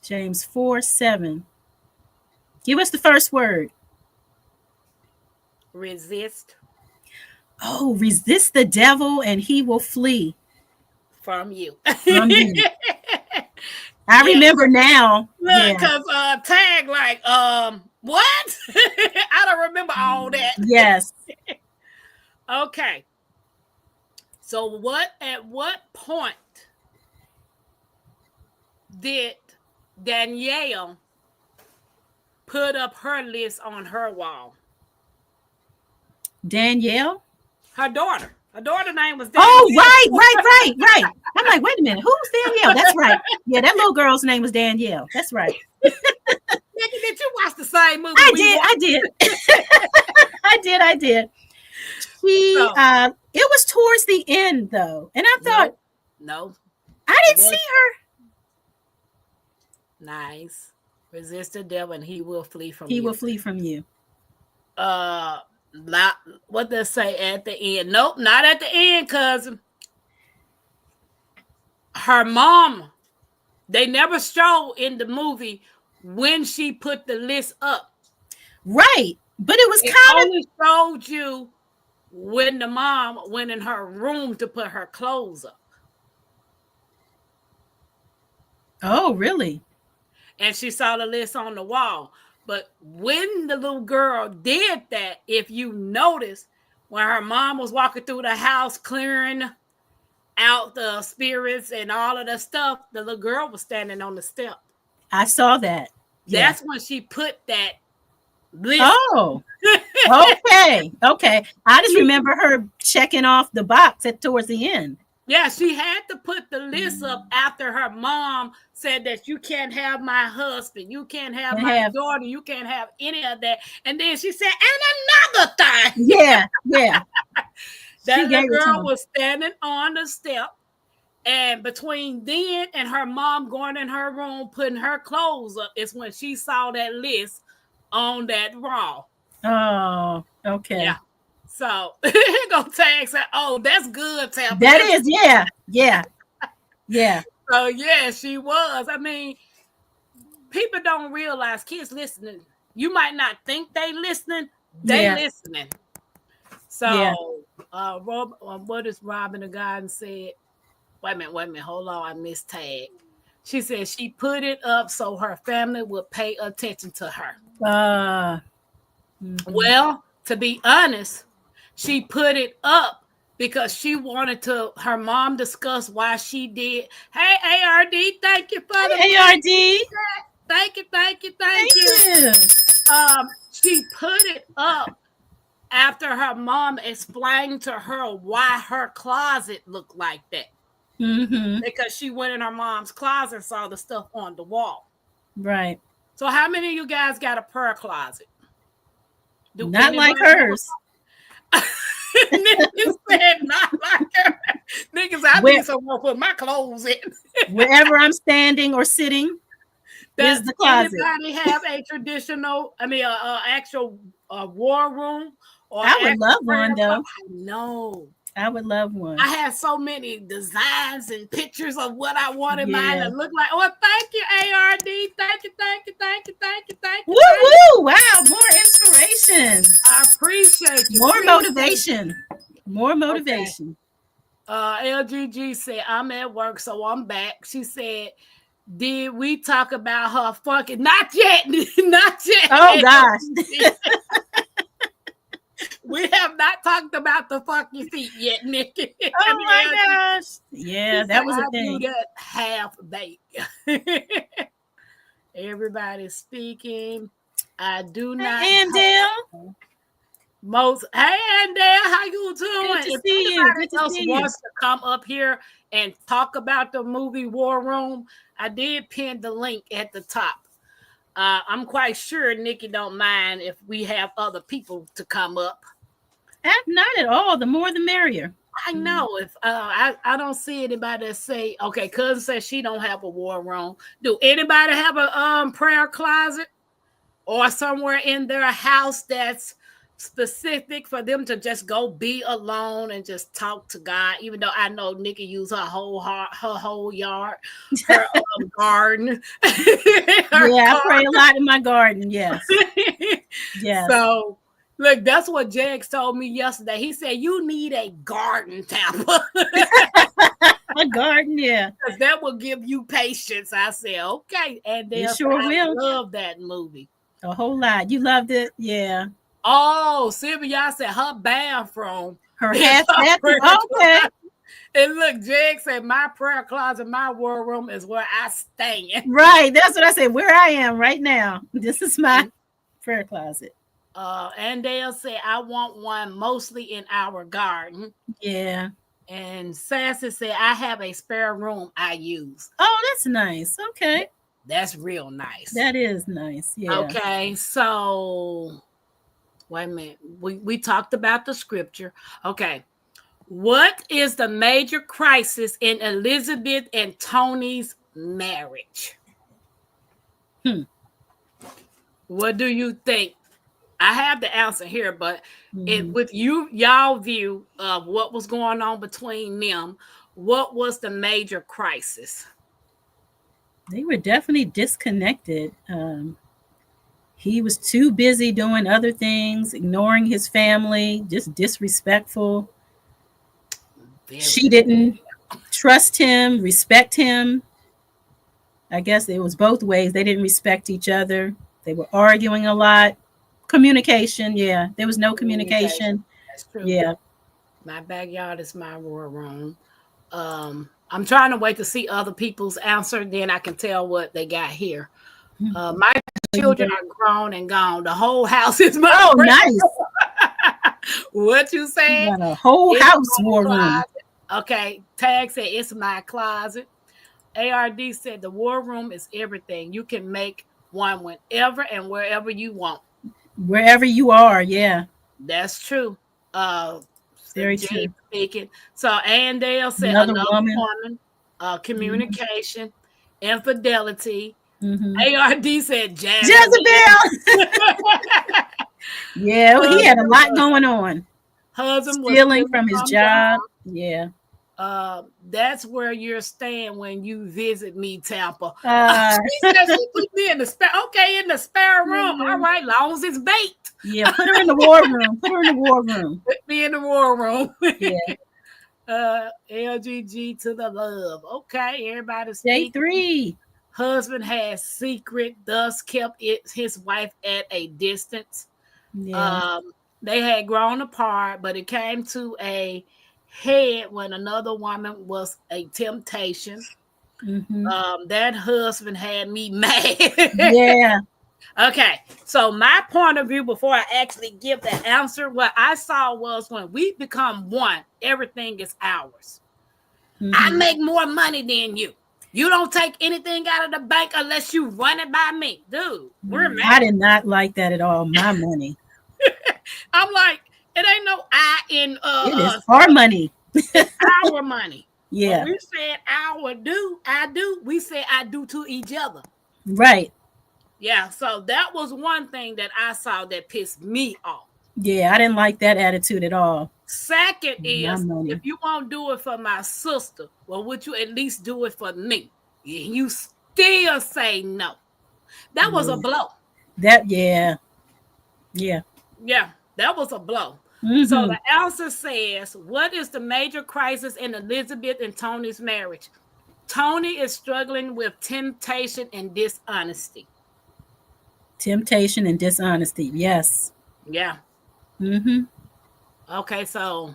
James 4:7. Give us the first word. Resist. Oh, resist the devil and he will flee. From you. I remember now. Look, because Tag like, what? I don't remember all that. Yes. Okay. So at what point did Danielle put up her list on her wall? Danielle? Her daughter. Her daughter's name was Danielle. Oh, right. I'm like, wait a minute. Who's Danielle? That's right. Yeah, that little girl's name was Danielle. That's right. Did you watch the same movie? I did. I did. It was towards the end, though. And I thought, no. I didn't see her. Nice. Resist the devil and he will flee from you. He will flee from you. What they say at the end? Nope, not at the end, cousin. Her mom, they never showed in the movie when she put the list up. Right, but it was only showed you when the mom went in her room to put her clothes up. Oh, really? And she saw the list on the wall. But when the little girl did that, if you notice, when her mom was walking through the house clearing out the spirits and all of the stuff, the little girl was standing on the step. I saw that. Yeah. That's when she put that list. Oh, okay. I just remember her checking off the box towards the end. Yeah, she had to put the list up after her mom said that you can't have my husband, you can't have my daughter, you can't have any of that. And then she said, and another thing. Yeah. That little girl was standing on the step. And between then and her mom going in her room, putting her clothes up, is when she saw that list on that wall. Oh, okay. Yeah. So go Tag say, "Oh, that's good, Tam." That is, yeah. So yeah, she was. I mean, people don't realize kids listening. You might not think they listening, listening. So, what is Robin the Garden said? Wait a minute. Hold on, I missed Tag. She said she put it up so her family would pay attention to her. Well, to be honest, she put it up because she wanted her mom discuss why she did. Hey, ARD, thank you for the ARD. Thank you. She put it up after her mom explained to her why her closet looked like that. Mm-hmm. Because she went in her mom's closet and saw the stuff on the wall. Right. So how many of you guys got a prayer closet? Not like hers. Niggas said not like her. Niggas, I Where- need someone to put my clothes in. Wherever I'm standing or sitting is Does the closet. anybody have a traditional, actual war room? Or I would actual love one, prayer though. closet? No. I would love one. I had so many designs and pictures of what I wanted mine Yeah. to look like. Oh, thank you, ARD. Thank you, thank you, thank you, thank you, thank you. Woo thank you. woo! Wow, more inspiration, I appreciate you. more Appreciate motivation, more motivation. LGG said, I'm at work, so I'm back. She said, did we talk about her fucking? Not yet. Not yet. Oh gosh. We have not talked about the fucking feet yet, Nikki. Oh my gosh. Yeah, She that said, was a I thing. do that half baked. Everybody's speaking. I do not. Hey, Andale. Hey, Andale, how you doing? Good to If see you. anybody Good to else see you. wants to come up here and talk about the movie War Room, I did pin the link at the top. I'm quite sure Nikki don't mind if we have other people to come up. Not at all. The more the merrier. I know. If I don't see anybody that say, okay, cousin says she don't have a war room. Do anybody have a prayer closet or somewhere in their house that's specific for them to just go be alone and just talk to God? Even though I know Nikki used her whole yard, her garden. I pray a lot in my garden. Yes. Yes. So look, that's what Jags told me yesterday. He said, you need a garden, Tampa. A garden, yeah. Because that will give you patience. I said, okay. And they sure will. Love that movie. A whole lot. You loved it? Yeah. Oh, Sylvia said her bathroom. Her half bathroom. Okay. And look, Jag said, my prayer closet, my war room is where I stand. Right. That's what I said. Where I am right now. This is my prayer closet. And Dale said, I want one mostly in our garden. Yeah. And Sassy said, I have a spare room I use. Oh, that's nice. Okay. That's real nice. That is nice. Yeah. Okay. So, wait a minute. We talked about the scripture. Okay. What is the major crisis in Elizabeth and Tony's marriage? What do you think? I have the answer here, but with y'all view of what was going on between them, what was the major crisis? They were definitely disconnected. He was too busy doing other things, ignoring his family, just disrespectful. She didn't trust him, respect him. I guess it was both ways. They didn't respect each other. They were arguing a lot. Communication, yeah. There was no communication. That's true. Yeah. My backyard is my war room. I'm trying to wait to see other people's answer, then I can tell what they got here. My children are grown and gone. The whole house is my Oh, nice. What you saying? You got a whole house war room. Okay. Tag said it's my closet. ARD said the war room is everything. You can make one whenever and wherever you want. Wherever you are, yeah. That's true. Very true. Speaking. So Andale said another woman, communication, infidelity. ARD said Jezebel. Yeah, he had a lot going on. Husband stealing from his job. Yeah. That's where you're staying when you visit me, Tampa. She said she put me in the spare. Okay, in the spare room. All right, long as it's baked. Yeah, put her in the war room. Put her in the war room. Put me in the war room. Yeah. LGG to the love. Okay, everybody's Day 3. Husband has secret, thus kept his wife at a distance. Yeah. They had grown apart, but it came to a head when another woman was a temptation. That husband had me mad. Yeah. Okay, so my point of view before I actually give the answer, what I saw was when we become one, everything is ours. I make more money than you. You don't take anything out of the bank unless you run it by me. Dude, we're mad. I did not like that at all. My money. I'm like, It ain't no I in It is our money. our money. Yeah. When we said I do, we say I do to each other. Right. Yeah, so that was one thing that I saw that pissed me off. Yeah, I didn't like that attitude at all. Second My is, money. if you won't do it for my sister, well, would you at least do it for me? You still say no. That was a blow. That, yeah. Yeah, that was a blow. Mhm. So the answer says, what is the major crisis in Elizabeth and Tony's marriage? Tony is struggling with temptation and dishonesty. Temptation and dishonesty. Yes. Yeah. Mm-hmm. Okay, so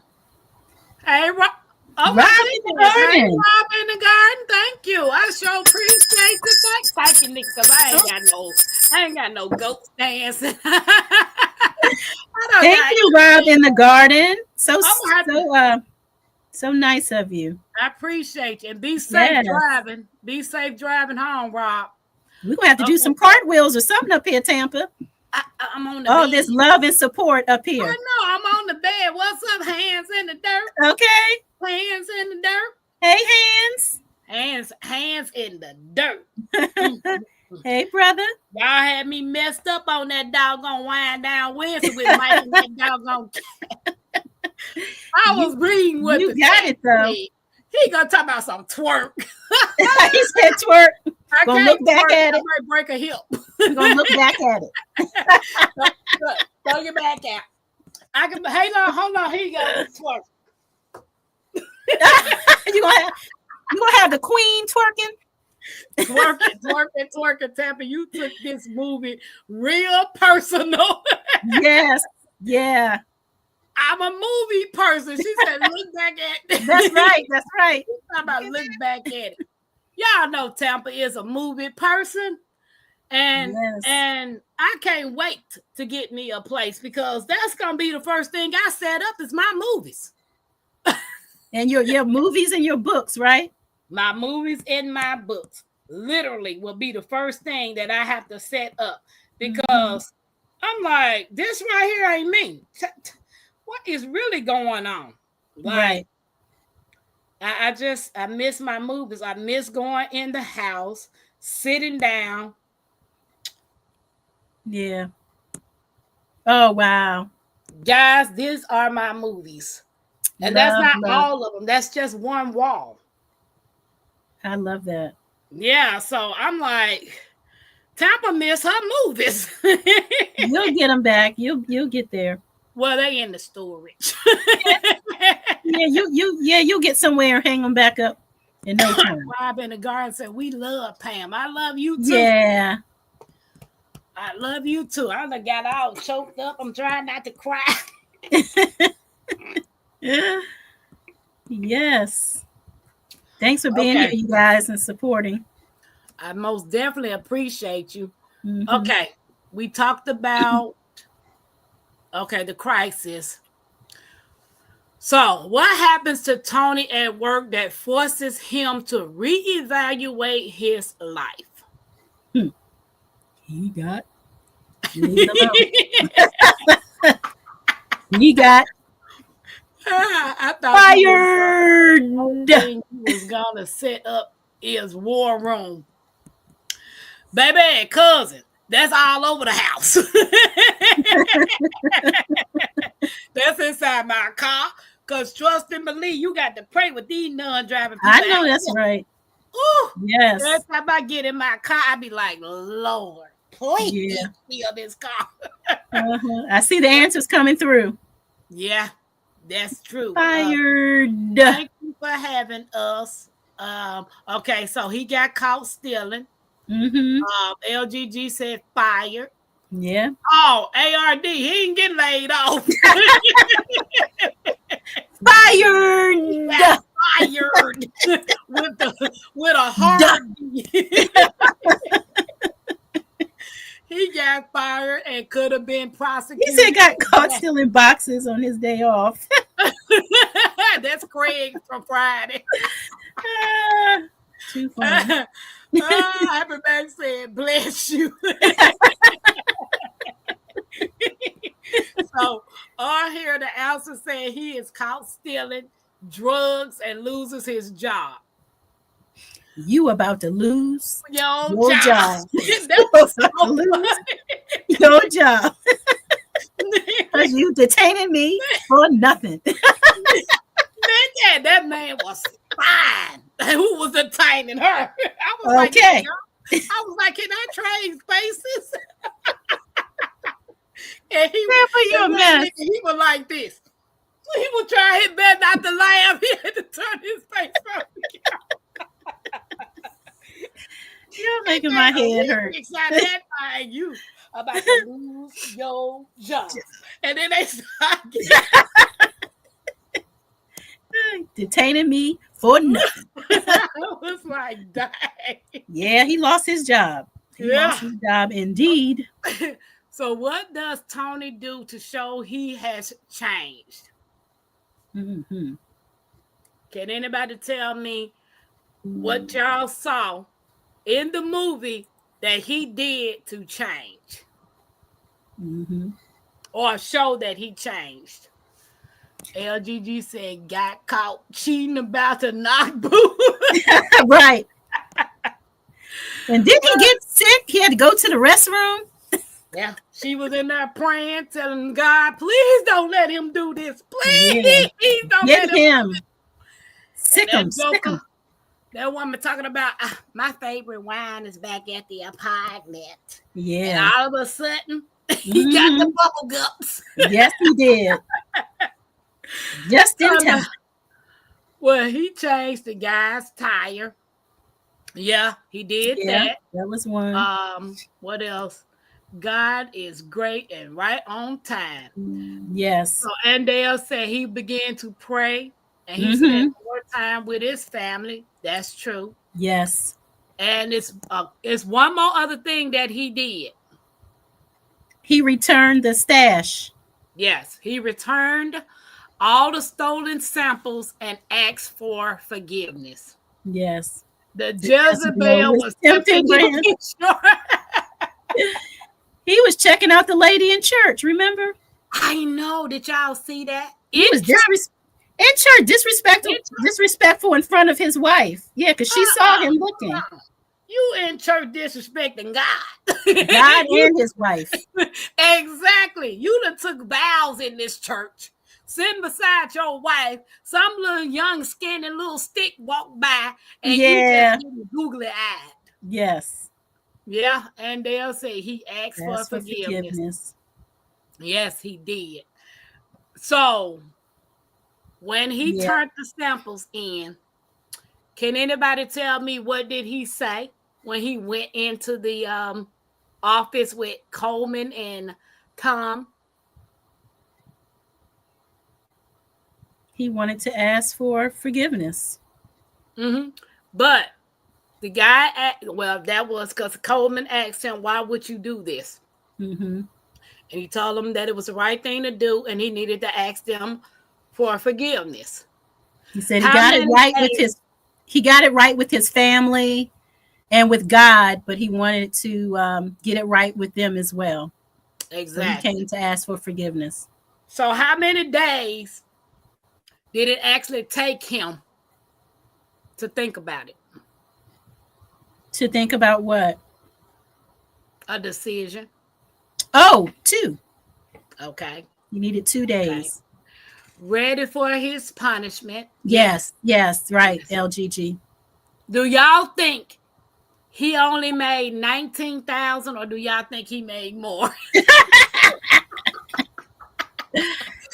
hey, Rob. Rob in the garden. Hey, Rob in the garden. Thank you. I sure appreciate the thank you, Nick, because I ain't got no goats dancing. Thank you, Rob in the garden. So nice of you. I appreciate you. And be safe driving. Be safe driving home, Rob. We're gonna have to do some cartwheels or something up here, Tampa. I'm on the bed. There's love and support up here. I know, I'm on the bed. What's up? Hands in the dirt. Okay. Hands in the dirt. Hey, Hands in the dirt. Hey, brother. Y'all had me messed up on that doggone wind down Wednesday with Mike and that doggone cat. I was reading what you got it though. He gonna talk about some twerk. He said twerk. I gonna look back at it. I might break a hip. Gonna look back at it. Throw your back out. I can. Hey, no, hold on. Here you go. Twerk. you gonna have the queen twerking. Twerking, Tampa. You took this movie real personal. Yes. Yeah. I'm a movie person. She said, look back at it. That's right. That's right. She's talking about look back at it. Y'all know Tampa is a movie person. And I can't wait to get me a place because that's gonna be the first thing I set up is my movies. And your movies and your books, right? My movies and my books literally will be the first thing that I have to set up because I'm like, this right here ain't me. What is really going on? Right. I miss my movies. I miss going in the house, sitting down. Yeah. Oh, wow. Guys, these are my movies. And that's not all of them. That's just one wall. I love that. Yeah, so I'm like, Tampa miss her movies. You'll get them back. You'll get there. Well, they in the storage. You'll get somewhere and hang them back up in no time. Rob in the garden said, we love Pam. I love you too. Yeah. I love you too. I done got all choked up. I'm trying not to cry. Yes. Thanks for being here, you guys, and supporting. I most definitely appreciate you. Mm-hmm. Okay. We talked about the crisis. So what happens to Tony at work that forces him to reevaluate his life? He got I thought fired. He was gonna set up his war room. Baby, cousin, that's all over the house. That's inside my car. Because trust and believe, you got to pray with these non-driving people. I know that's right. Ooh, yes. Every time I get in my car, I be like, Lord, please steal this car. I see the answers coming through. Yeah, that's true. Fired. Thank you for having us. Okay, so he got caught stealing. LGG said fired. Yeah. Oh, ARD, he ain't get laid off. Fired. Fired with a hard. He got fired and could have been prosecuted. He said got caught stealing boxes on his day off. That's Craig from Friday. Too funny. Everybody said, bless you. So, Or hear the answer saying he is caught stealing drugs and loses his job. You about to lose Your your job. job. That was so funny. Your job. Because you detaining me for nothing. That man was fine. Who was detaining her? I was Okay. like, can I trade spaces? And he was like this. He was trying his best not to laugh. He had to turn his face from the camera. You're making my head hurt. Excited by you about to lose your job. And then they start detaining me for nothing. I was like, dang. Yeah, he lost his job. He lost his job indeed. So what does Tony do to show he has changed? Mm-hmm. Can anybody tell me what y'all saw in the movie that he did to change? Mm-hmm. Or show that he changed? LGG said, got caught cheating about to knock boo. Right. And did he get sick? He had to go to the restroom? Yeah, she was in there praying, telling God, please don't let him do this. Please don't Get let him. Sick him. Sick him. That woman talking about my favorite wine is back at the apartment. Yeah. And all of a sudden, he got the bubble guts. Yes, he did. Just in time. Well, he changed the guy's tire. Yeah, he did that. That was one. What else? God is great and right on time. Yes. So Andale said he began to pray and he spent more time with his family. That's true. Yes. And it's one more other thing that he did. He returned the stash. Yes, he returned all the stolen samples and asked for forgiveness. Yes. The Jezebel was tempting him. He was checking out the lady in church, remember? I know. Did y'all see that? He was in church, disrespectful in front of his wife. Yeah, because she saw him looking. You in church disrespecting God. God and his wife. Exactly. You done took vows in this church. Sitting beside your wife, some little young, skinny little stick walked by and you just googly eyed. Yes. Yeah, and they'll say he asked for forgiveness. Yes, he did. So when he turned the samples in, can anybody tell me what did he say when he went into the office with Coleman and Tom? He wanted to ask for forgiveness. But the guy, that was because Coleman asked him, why would you do this? And he told him that it was the right thing to do and he needed to ask them for forgiveness. He said he got it right with his family and with God, but he wanted to get it right with them as well. Exactly. So he came to ask for forgiveness. So how many days did it actually take him to think about it? To think about what? A decision. Oh, 2. Okay. He needed 2 days. Okay. Ready for his punishment. Yes, right, LGG. Do y'all think he only made $19,000 or do y'all think he made more?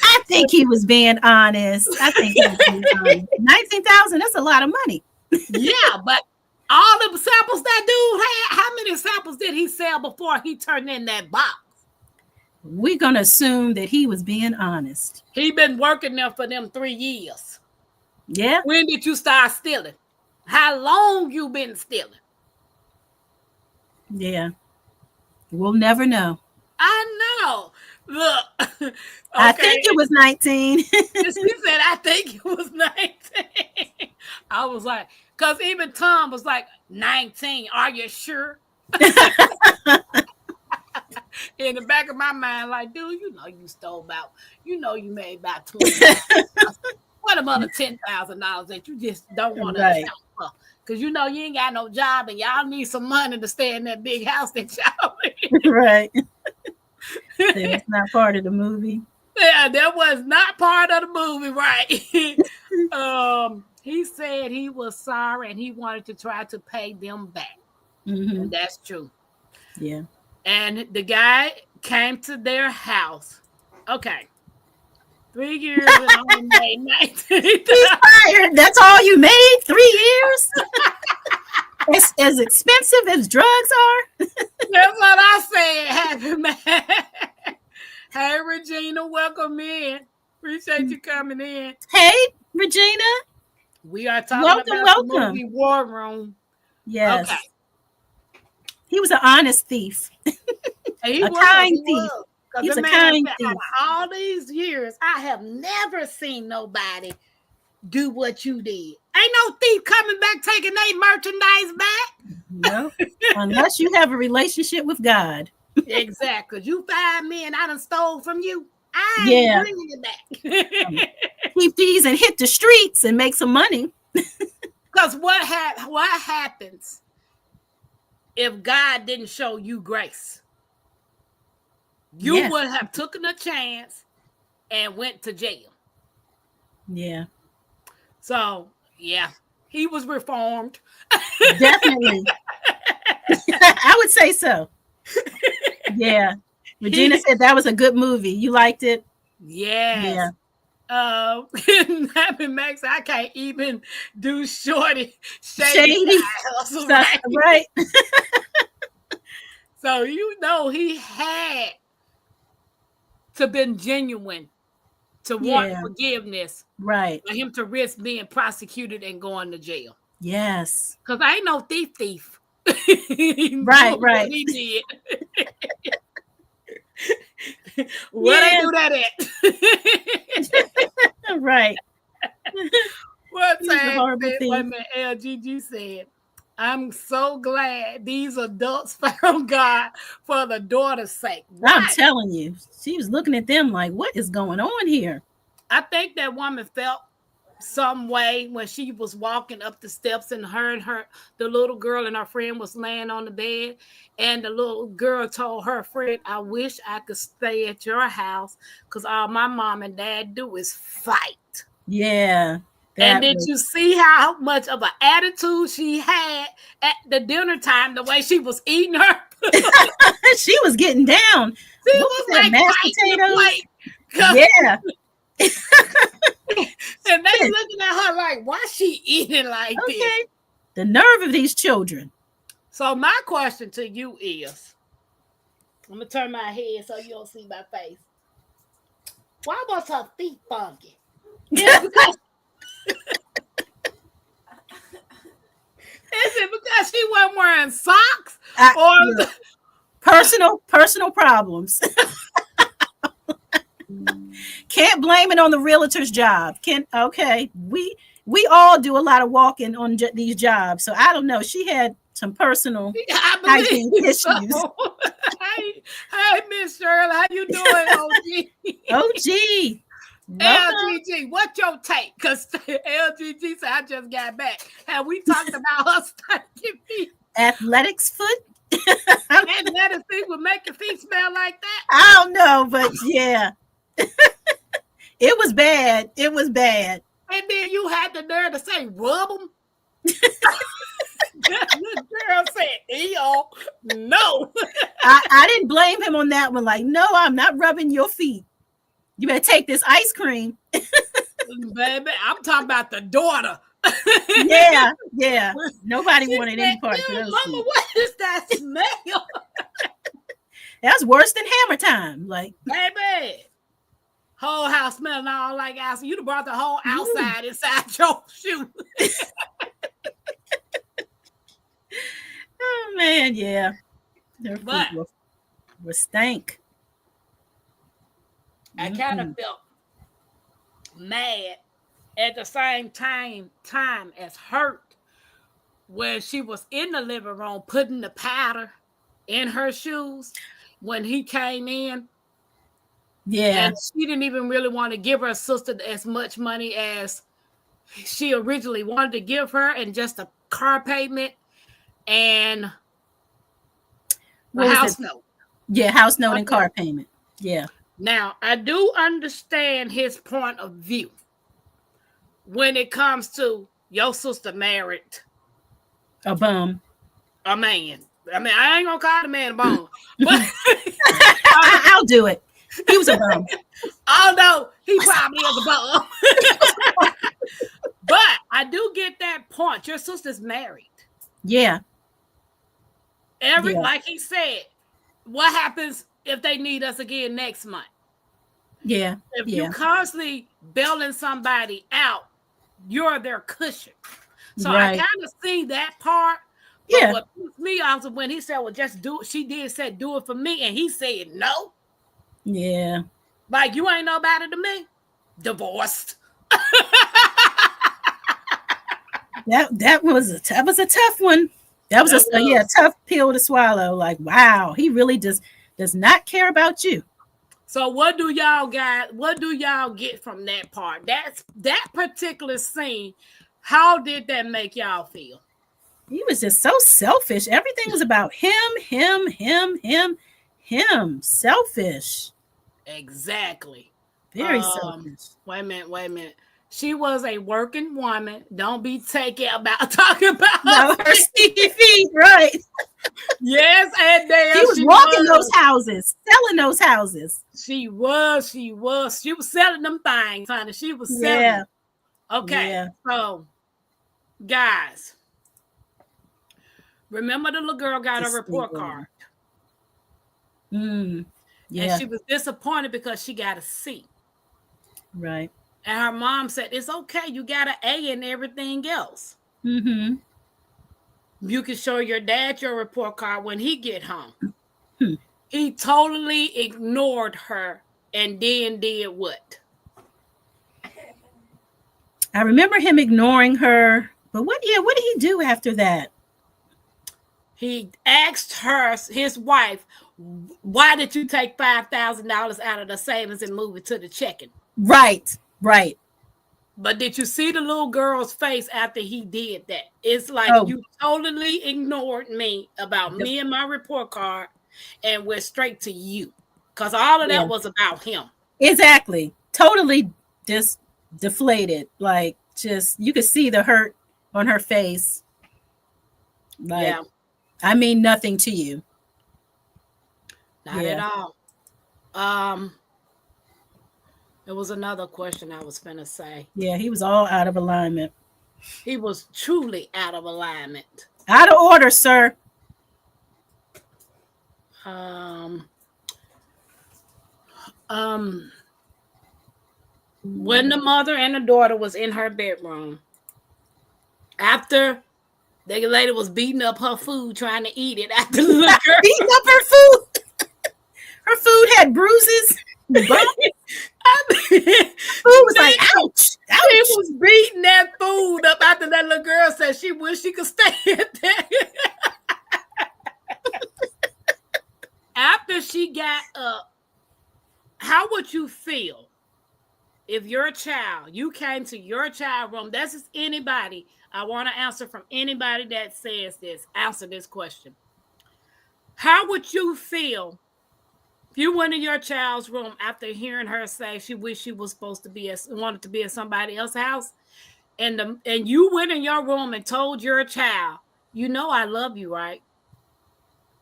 I think he was being honest. I think he was being honest. $19,000, that's a lot of money. Yeah, but all the samples that dude had, how many samples did he sell before he turned in that box? We're going to assume that he was being honest. He been working there for them 3 years. Yeah. When did you start stealing? How long you been stealing? Yeah. We'll never know. I know. Look. Okay. I think it was 19. She said, I think it was 19. I was like, because even Tom was like, 19. Are you sure? Yeah, in the back of my mind, like, dude, you know you stole about, you know you made about $20,000. What about the $10,000 that you just don't want to account for? Because you know you ain't got no job and y'all need some money to stay in that big house that y'all in. Right. That's not part of the movie. Yeah, that was not part of the movie, right? He said he was sorry and he wanted to try to pay them back. Mm-hmm. And that's true. Yeah. And the guy came to their house. Okay. 3 years and only made 19. He's fired. That's all you made? 3 years? It's as expensive as drugs are. That's what I said, happy man. Hey, Regina, welcome in. Appreciate you coming in. Hey, Regina. We are talking about the movie War Room. Yes. Okay. He was an honest thief. He a was, kind he thief. was. He's a kind thief. Out of all these years, I have never seen nobody do what you did. Ain't no thief coming back taking their merchandise back. No, unless you have a relationship with God. Exactly. You find me and I done stole from you. I ain't bringing it back. Keep these and hit the streets and make some money. Because what happens if God didn't show you grace? You would have taken a chance and went to jail. Yeah. So, yeah, he was reformed. Definitely. I would say so. Yeah. Regina said that was a good movie. You liked it? Yes. Yeah. Max, I can't even do shady. Right. So you know he had to been genuine to want forgiveness. Right. For him to risk being prosecuted and going to jail. Yes. Because I ain't no thief. Right. He did. Where they do that at? Right. What time LGG said, I'm so glad these adults found God for the daughter's sake. Why? I'm telling you, she was looking at them like, what is going on here? I think that woman felt some way when she was walking up the steps and the little girl and her friend was laying on the bed, and the little girl told her friend, I wish I could stay at your house because all my mom and dad do is fight. Yeah. And did you see how much of an attitude she had at the dinner time, the way she was eating her? She was getting down. She was like mashed potatoes. Yeah. And they looking at her like, why she eating like this? The nerve of these children. So my question to you is, I'm gonna turn my head so you don't see my face. Why was her feet funky? Yeah, because is it because she wasn't wearing socks or personal problems? Can't blame it on the realtor's job. We all do a lot of walking on these jobs, so I don't know. She had some personal hygiene issues. So. Hey, Miss Shirley, how you doing, OG? OG. LGG, what's your take? Because LGG said I just got back. Have we talked about her stinking feet? Athletics foot? Athletics feet would make your feet smell like that? I don't know, but yeah. It was bad. It was bad. And then you had the nerve to say, rub them? The girl said, ew, no. I didn't blame him on that one. Like, no, I'm not rubbing your feet. You better take this ice cream. Baby, I'm talking about the daughter. Yeah. Nobody wanted any part of those. Mama, what is that smell? That's worse than Hammer Time. Like, baby, whole house smelling all like ass. You'd have brought the whole outside inside your shoe. Oh man, yeah. Their feet were stank. I kind of felt mad at the same time as hurt when she was in the living room putting the powder in her shoes. when he came in. Yeah. And she didn't even really want to give her sister as much money as she originally wanted to give her, and just a car payment and a What was it? house note. Yeah, house note and Okay. car payment. Yeah. Now, I do understand his point of view when it comes to your sister married A bum. a man. I mean, I ain't gonna call the man a bum, but I'll do it. He was a bum. although he probably is a bum. But I do get that point. Your sister's married. Yeah. Yeah. Like he said, what happens if they need us again next month? Yeah. If Yeah. you constantly bailing somebody out, you're their cushion. So I Right. kind of see that part. But Yeah. what pissed me off was when he said, well, just do it. She did say, do it for me. And he said, no. Yeah. Like, you ain't nobody to me. Divorced. That was a tough one. That was a tough pill to swallow. Like, wow, he really does not care about you. So what do y'all get from that part? That particular scene. How did that make y'all feel? He was just so selfish. Everything was about him. Selfish. Exactly. Very selfish. Wait a minute. She was a working woman. Don't be taking about talking about her sneaky feet, right? Yes, and there she was walking those houses, selling those houses. She was selling them things, honey. She was selling. Yeah. Okay. Yeah. So, guys, remember the little girl got a report card. Yeah. And she was disappointed because she got a C. Right. And her mom said, it's okay. You got an A and everything else. Mm-hmm. You can show your dad your report card when he get home. He totally ignored her and then did what? I remember him ignoring her. But what did he do after that? He asked her, his wife, why did you take $5,000 out of the savings and move it to the checking? Right. But did you see the little girl's face after he did that? It's like you totally ignored me about me and my report card and went straight to you. Because all of that was about him. Exactly. Totally just deflated. Like, just, you could see the hurt on her face. Like, I mean nothing to you. Not at all. There was another question I was finna say. Yeah, he was all out of alignment. He was truly out of alignment. Out of order, sir. When the mother and the daughter was in her bedroom, after the lady was beating up her food, trying to eat it after the little girl. Beating up her food. Her food had bruises. Food was like, ouch. She was beating that food up after that little girl said she wished she could stay there. After she got up, how would you feel if your child, you came to your child room? That's just anybody. I want to answer from anybody that says this. Answer this question. How would you feel if you went in your child's room after hearing her say she wished she was wanted to be at somebody else's house, and you went in your room and told your child, you know I love you, right?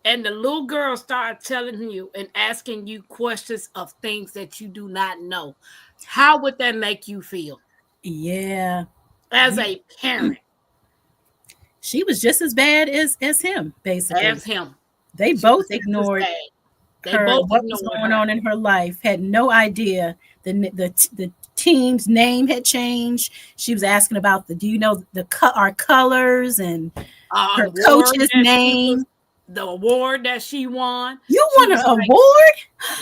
And the little girl started telling you and asking you questions of things that you do not know. How would that make you feel? Yeah. As a parent. She was just as bad as him, basically. As him. They both ignored what was going on in her life, had no idea the team's name had changed. She was asking about do you know our colors and her coach's name? The award that she won. You won an award?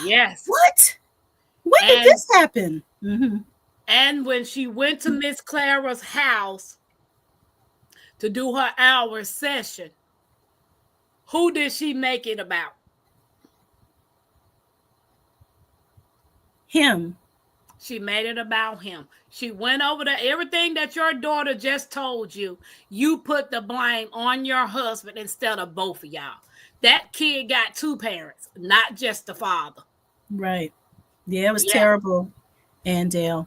Yes. What? When did this happen? Mm-hmm. And when she went to Miss Clara's house to do her hour session, who did she make it about? him. She made it about him. She went over to everything that your daughter just told you. You put the blame on your husband instead of both of y'all. That kid got two parents, not just the father. Right. Yeah, it was Yeah. terrible. And Dale.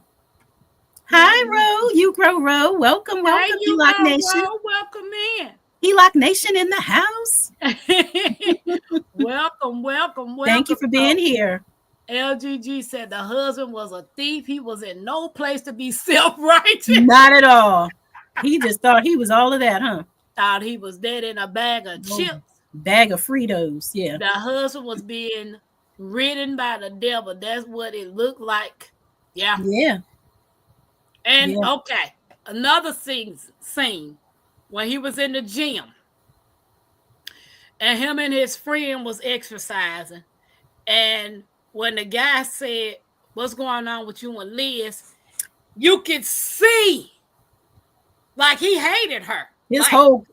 Hi, Ro. You grow Ro. Welcome, Hey, welcome, you Elock go, Nation. Ro. Welcome in. Elock Nation in the house. welcome, welcome. Thank you for being here. LGG said the husband was a thief. He was in no place to be self-righteous. Not at all. He just thought he was all of that, huh? Thought he was dead in a bag of chips. Bag of Fritos, yeah. The husband was being ridden by the devil. That's what it looked like. Yeah. Yeah. And Yeah. okay, another scene when he was in the gym and him and his friend was exercising. And when the guy said, "What's going on with you and Liz?" you could see like he hated her. His like, whole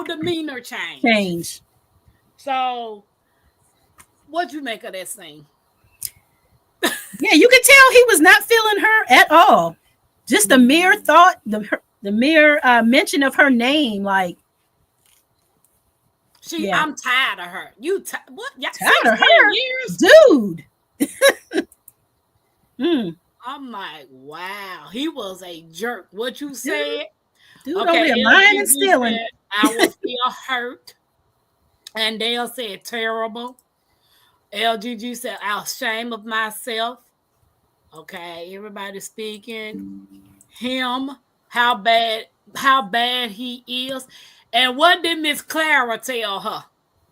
demeanor changed. So what'd you make of that scene? Yeah, you could tell he was not feeling her at all. Just the mere thought, the mere mention of her name, like I'm tired of her. You what? Tired of her, years? Dude. I'm like, wow, he was a jerk. What you said? Dude, over there lying and stealing. Said, I will feel hurt. And Dale said terrible. LGG said, I'm ashamed of myself. Okay, everybody speaking. Him, how bad he is. And what did Miss Clara tell her?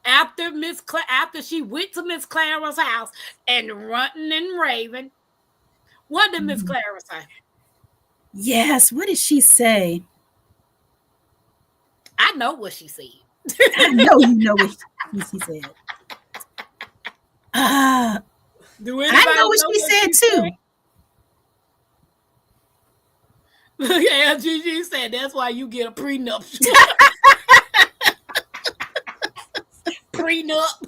After she went to Miss Clara's house and running and raving, what did Miss Clara say? Yes, what did she say? I know what she said. I know you know what she said. I know what she said too. LGG said that's why you get a prenuptial. Prenup.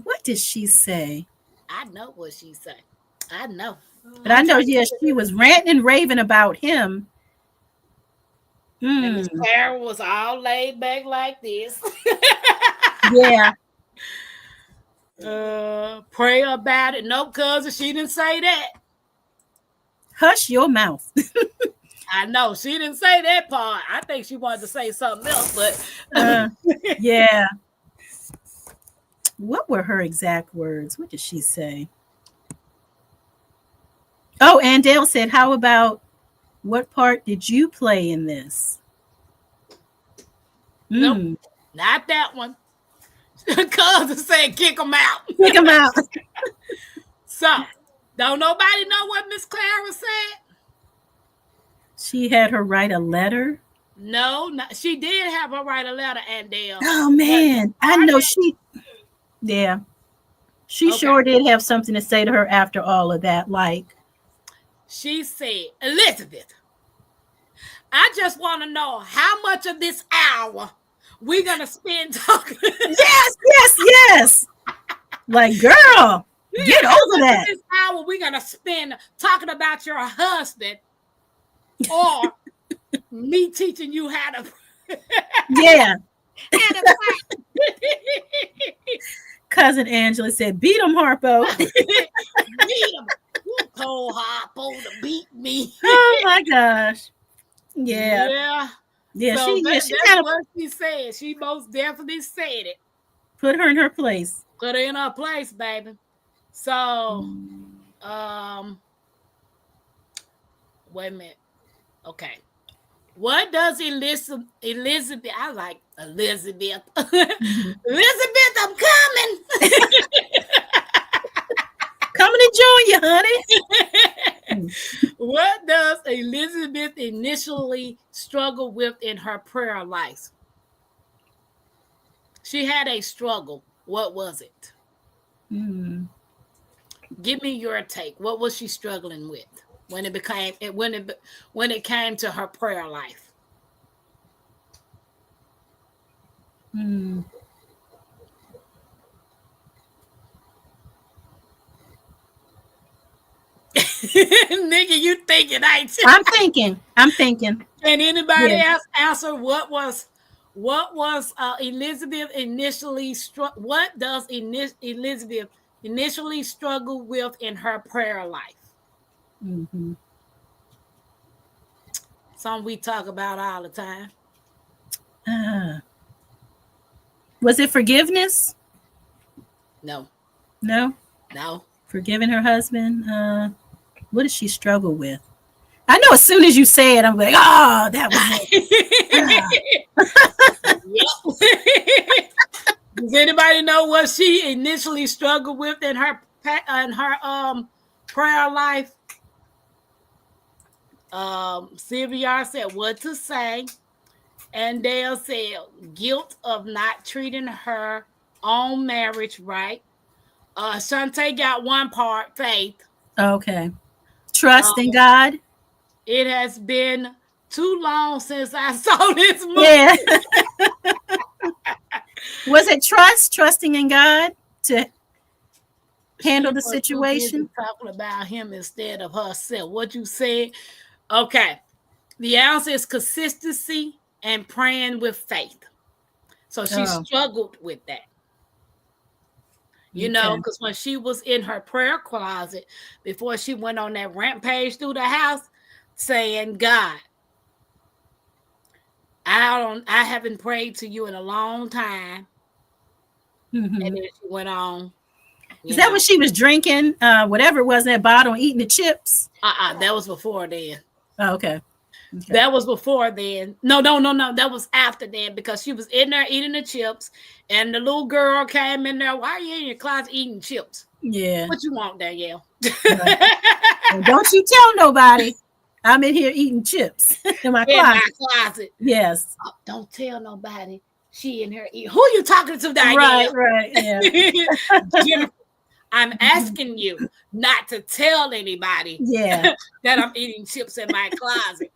What did she say? I know what she said. I know. But I know, she was ranting and raving about him. And Miss Clara was all laid back like this. Yeah. Pray about it. No, cousin, she didn't say that. Hush your mouth. I know she didn't say that part. I think she wanted to say something else, but yeah. What were her exact words? What did she say? Oh, and Dale said, how about what part did you play in this? Nope, not that one. Cousin said kick him out. Kick him out. So, don't nobody know what Miss Clara said? She had her write a letter? No, she did have her write a letter, and Dale. Oh, man. I know she... Yeah. She sure did have something to say to her after all of that. Like, she said, Elizabeth, I just want to know how much of this hour we're going to spend talking. Yes. Like, girl, get over that. This hour we're going to spend talking about your husband or me teaching you how to. Yeah. Cousin Angela said, beat him, Harpo. Beat him. You told Harpo to beat me. Oh, my gosh. Yeah. So she that's what she said. She most definitely said it. Put her in her place. Put her in her place, baby. So, wait a minute. Okay. What does Elizabeth? I like Elizabeth. Elizabeth, I'm coming. Coming to join you, honey. What does Elizabeth initially struggle with in her prayer life? She had a struggle. What was it? Give me your take. What was she struggling with when it came to her prayer life? Nigga, you thinking, ain't you? I'm thinking. Can anybody Yeah. else answer what was Elizabeth initially what does Elizabeth initially struggle with in her prayer life? Mm-hmm. Something we talk about all the time. Was it forgiveness? No. No. Forgiving her husband. What does she struggle with? I know as soon as you say it, I'm like, oh, that was it. Yep. Does anybody know what she initially struggled with in her prayer life? Sylvia said what to say, and Dale said guilt of not treating her own marriage right. Shantae got one part, faith. Okay. Trust in God. It has been too long since I saw this movie. Yeah. Was it trusting in God to handle the situation? Talking about him instead of herself. What you said? Okay. The answer is consistency and praying with faith. So she struggled with that. You know, because when she was in her prayer closet before she went on that rampage through the house, saying, God, I haven't prayed to you in a long time. Mm-hmm. And then she went on. Is that when she was drinking whatever it was in that bottle and eating the chips? That was before then. Oh, okay. That was before then. No. That was after then, because she was in there eating the chips, and the little girl came in there. Why are you in your closet eating chips? Yeah. What you want, Danielle? Well, don't you tell nobody. I'm in here eating chips in my closet. Yes. Oh, don't tell nobody. She in here eating. Who are you talking to, Danielle? Right. Yeah. Jennifer, I'm asking you not to tell anybody that I'm eating chips in my closet.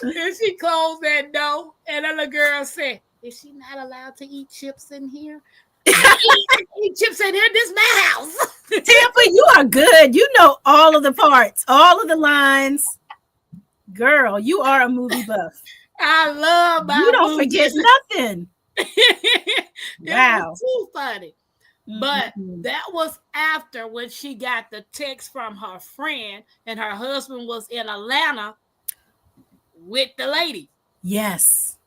And she closed that door, and the little girl said, is she not allowed to eat chips in here? Eat chips in here. This is my house. Tampa, you are good. You know all of the parts, all of the lines. Girl, you are a movie buff. I love my You don't forget nothing. Wow. Was too funny. But that was after when she got the text from her friend, and her husband was in Atlanta with the lady. Yes.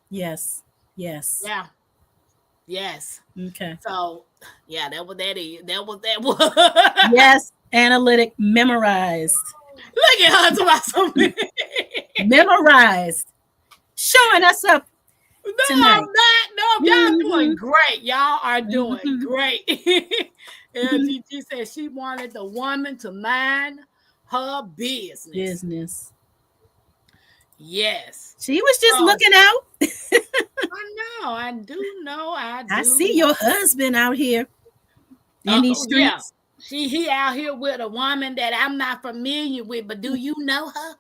Yeah. Okay. So, yeah, that was that. Yes. Analytic memorized. Look at her to something. Memorized. Showing us up. No, tonight. I'm not. No, y'all doing great. Y'all are doing great. LGG said she wanted the woman to mind her business. Yes. She was just looking out. I know. I do know. I see your husband out here in these streets. Yeah. He out here with a woman that I'm not familiar with, but do you know her?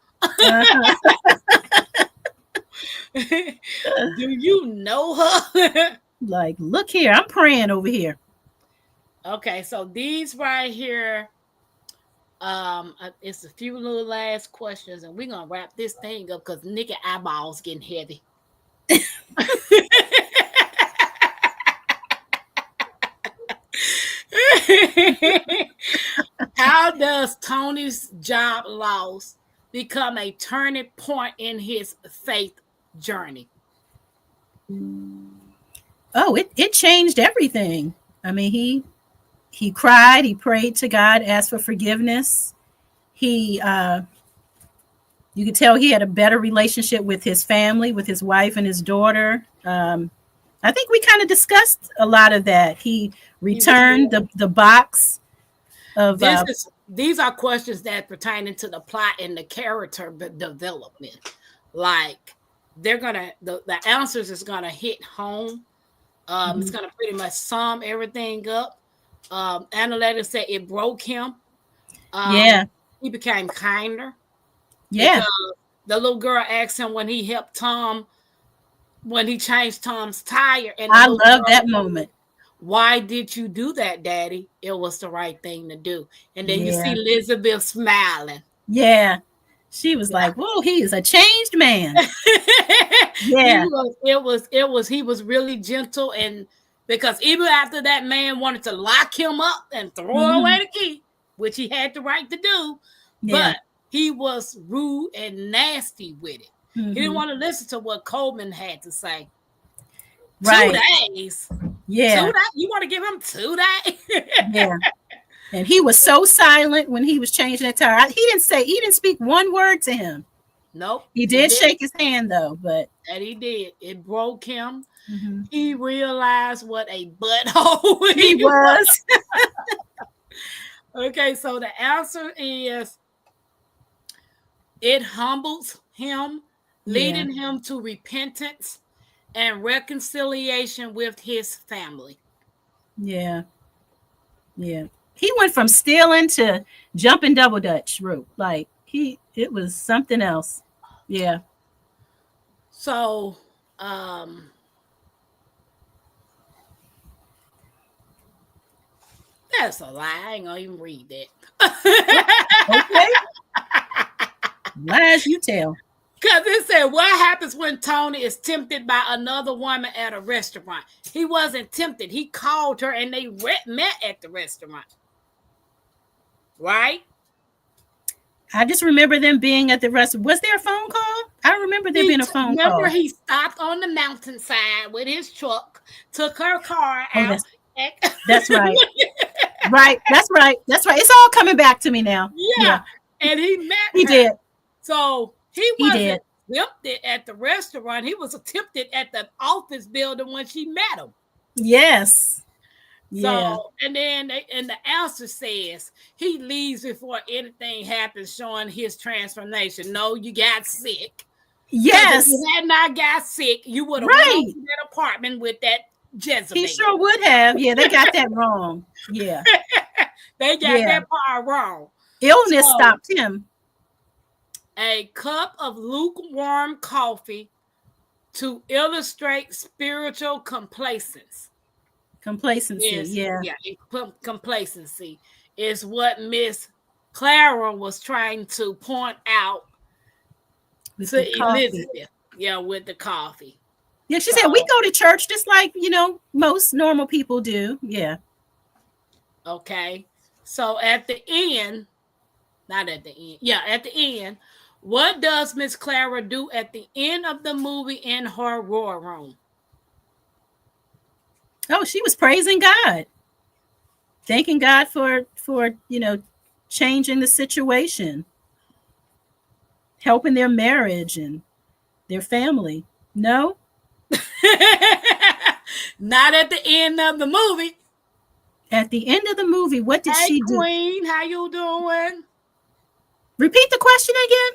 Do you know her? Like, look here, I'm praying over here. Okay, so these right here, it's a few little last questions, and we're gonna wrap this thing up because Nikki eyeballs getting heavy. How does Tony's job loss become a turning point in his faith journey? Oh, it changed everything. I mean, he cried, he prayed to God, asked for forgiveness. You could tell he had a better relationship with his family, with his wife and his daughter. I think we kind of discussed a lot of that. He returned the box of. These are questions that pertain to the plot and the character development. Like the answers is gonna hit home. It's gonna pretty much sum everything up. Analytics said it broke him. He became kinder. Yeah. The little girl asked him when he helped Tom, when he changed Tom's tire. And I love that moment. Why did you do that, Daddy? It was the right thing to do. And then you see Yeah. Elizabeth smiling. Yeah. She was Yeah. like, whoa, he is a changed man. Yeah. He was really gentle, and because even after that man wanted to lock him up and throw away the key, which he had the right to do, Yeah. but he was rude and nasty with it. He didn't want to listen to what Coleman had to say. Right. 2 days. Yeah. 2 days? You want to give him 2 days? Yeah. And he was so silent when he was changing that tire. He didn't speak one word to him. Nope. He did shake his hand though, but and he did. It broke him. He realized what a butthole he was. Okay, so the answer is it humbles him, leading him to repentance and reconciliation with his family. Yeah. Yeah. He went from stealing to jumping double dutch rope. Like it was something else. Yeah. So, that's a lie. I ain't gonna even read that. Okay. Lies you tell. Because it said, what happens when Tony is tempted by another woman at a restaurant? He wasn't tempted. He called her and they met at the restaurant. Right? I just remember them being at the restaurant. Was there a phone call? I remember there being a phone call. Remember, he stopped on the mountainside with his truck, took her car out. That's right. Right. That's right. That's right. It's all coming back to me now. Yeah. And he met He her. did. So he wasn't tempted at the restaurant. He was tempted at the office building when she met him. Yes. So, and then the answer says he leaves before anything happens, showing his transformation. No, you got sick. Yes. If you had not got sick, you would have went to that apartment with that Jezebel. He sure would have. Yeah, they got that wrong. Yeah. They got that part wrong. Illness stopped him. A cup of lukewarm coffee to illustrate spiritual complacency. Complacency is what Miss Clara was trying to point out with to Elizabeth. Yeah, with the coffee. Yeah, she said we go to church just like, most normal people do. Yeah. Okay. So at the end, at the end, what does Miss Clara do at the end of the movie in her war room? Oh, she was praising God. Thanking God for changing the situation. Helping their marriage and their family. No? Not at the end of the movie. At the end of the movie, what did she do? Queen, how you doing? Repeat the question again.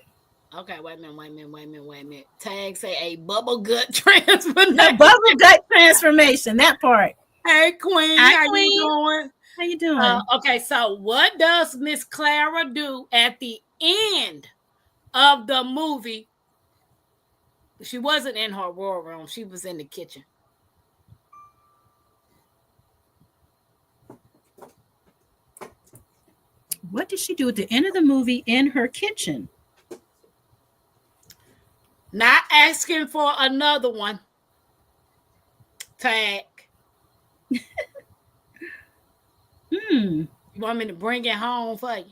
Okay, wait a minute. Tag say a bubble gut transformation. A bubble gut transformation, that part. Hey, Queen, how you doing? How you doing? Okay, so what does Miss Clara do at the end of the movie? She wasn't in her war room. She was in the kitchen. What did she do at the end of the movie in her kitchen? Not asking for another one. Tag. You want me to bring it home for you?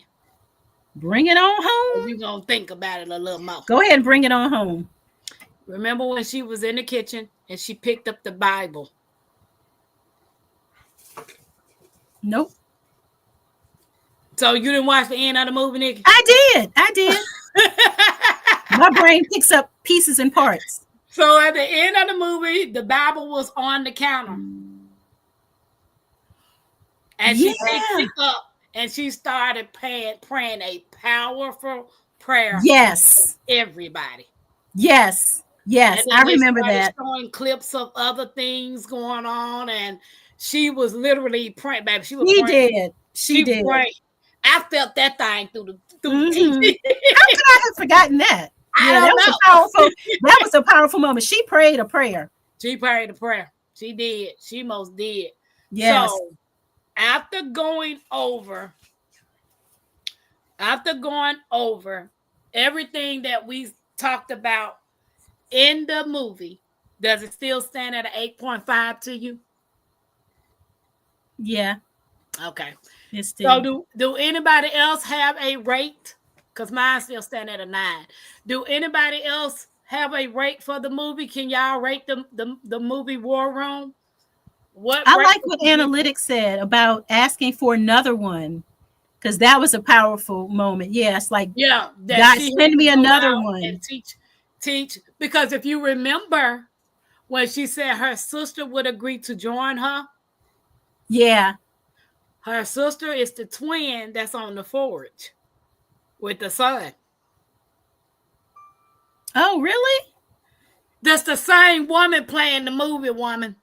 Bring it on home? Or you gonna think about it a little more? Go ahead and bring it on home. Remember when she was in the kitchen and she picked up the Bible? Nope. So you didn't watch the end of the movie, Nikki? I did. My brain picks up pieces and parts. So at the end of the movie, the Bible was on the counter. And she picked it up and she started praying a powerful prayer. Yes. For everybody. Yes. I remember that. Showing clips of other things going on, and she was literally praying, baby. She did. She did. Prayed. I felt that thing through the TV. How could I have forgotten that? That was a powerful moment. She prayed a prayer. She prayed a prayer. She did. She most did. Yes. So after going over everything that we talked about in the movie, does it still stand at an 8.5 to you? Yeah. Okay. It's So still. do anybody else have a rate? Because mine still stand at a 9. Do anybody else have a rate for the movie? Can y'all rate the movie War Room? What I rate like would what you give? Analytics said about asking for another one because that was a powerful moment. Yes, like Yeah, that God, she had send to me go another out and one. teach. Because if you remember when she said her sister would agree to join Yeah. her sister is the twin that's on the forge with the son. Oh, really? That's the same woman playing the movie woman.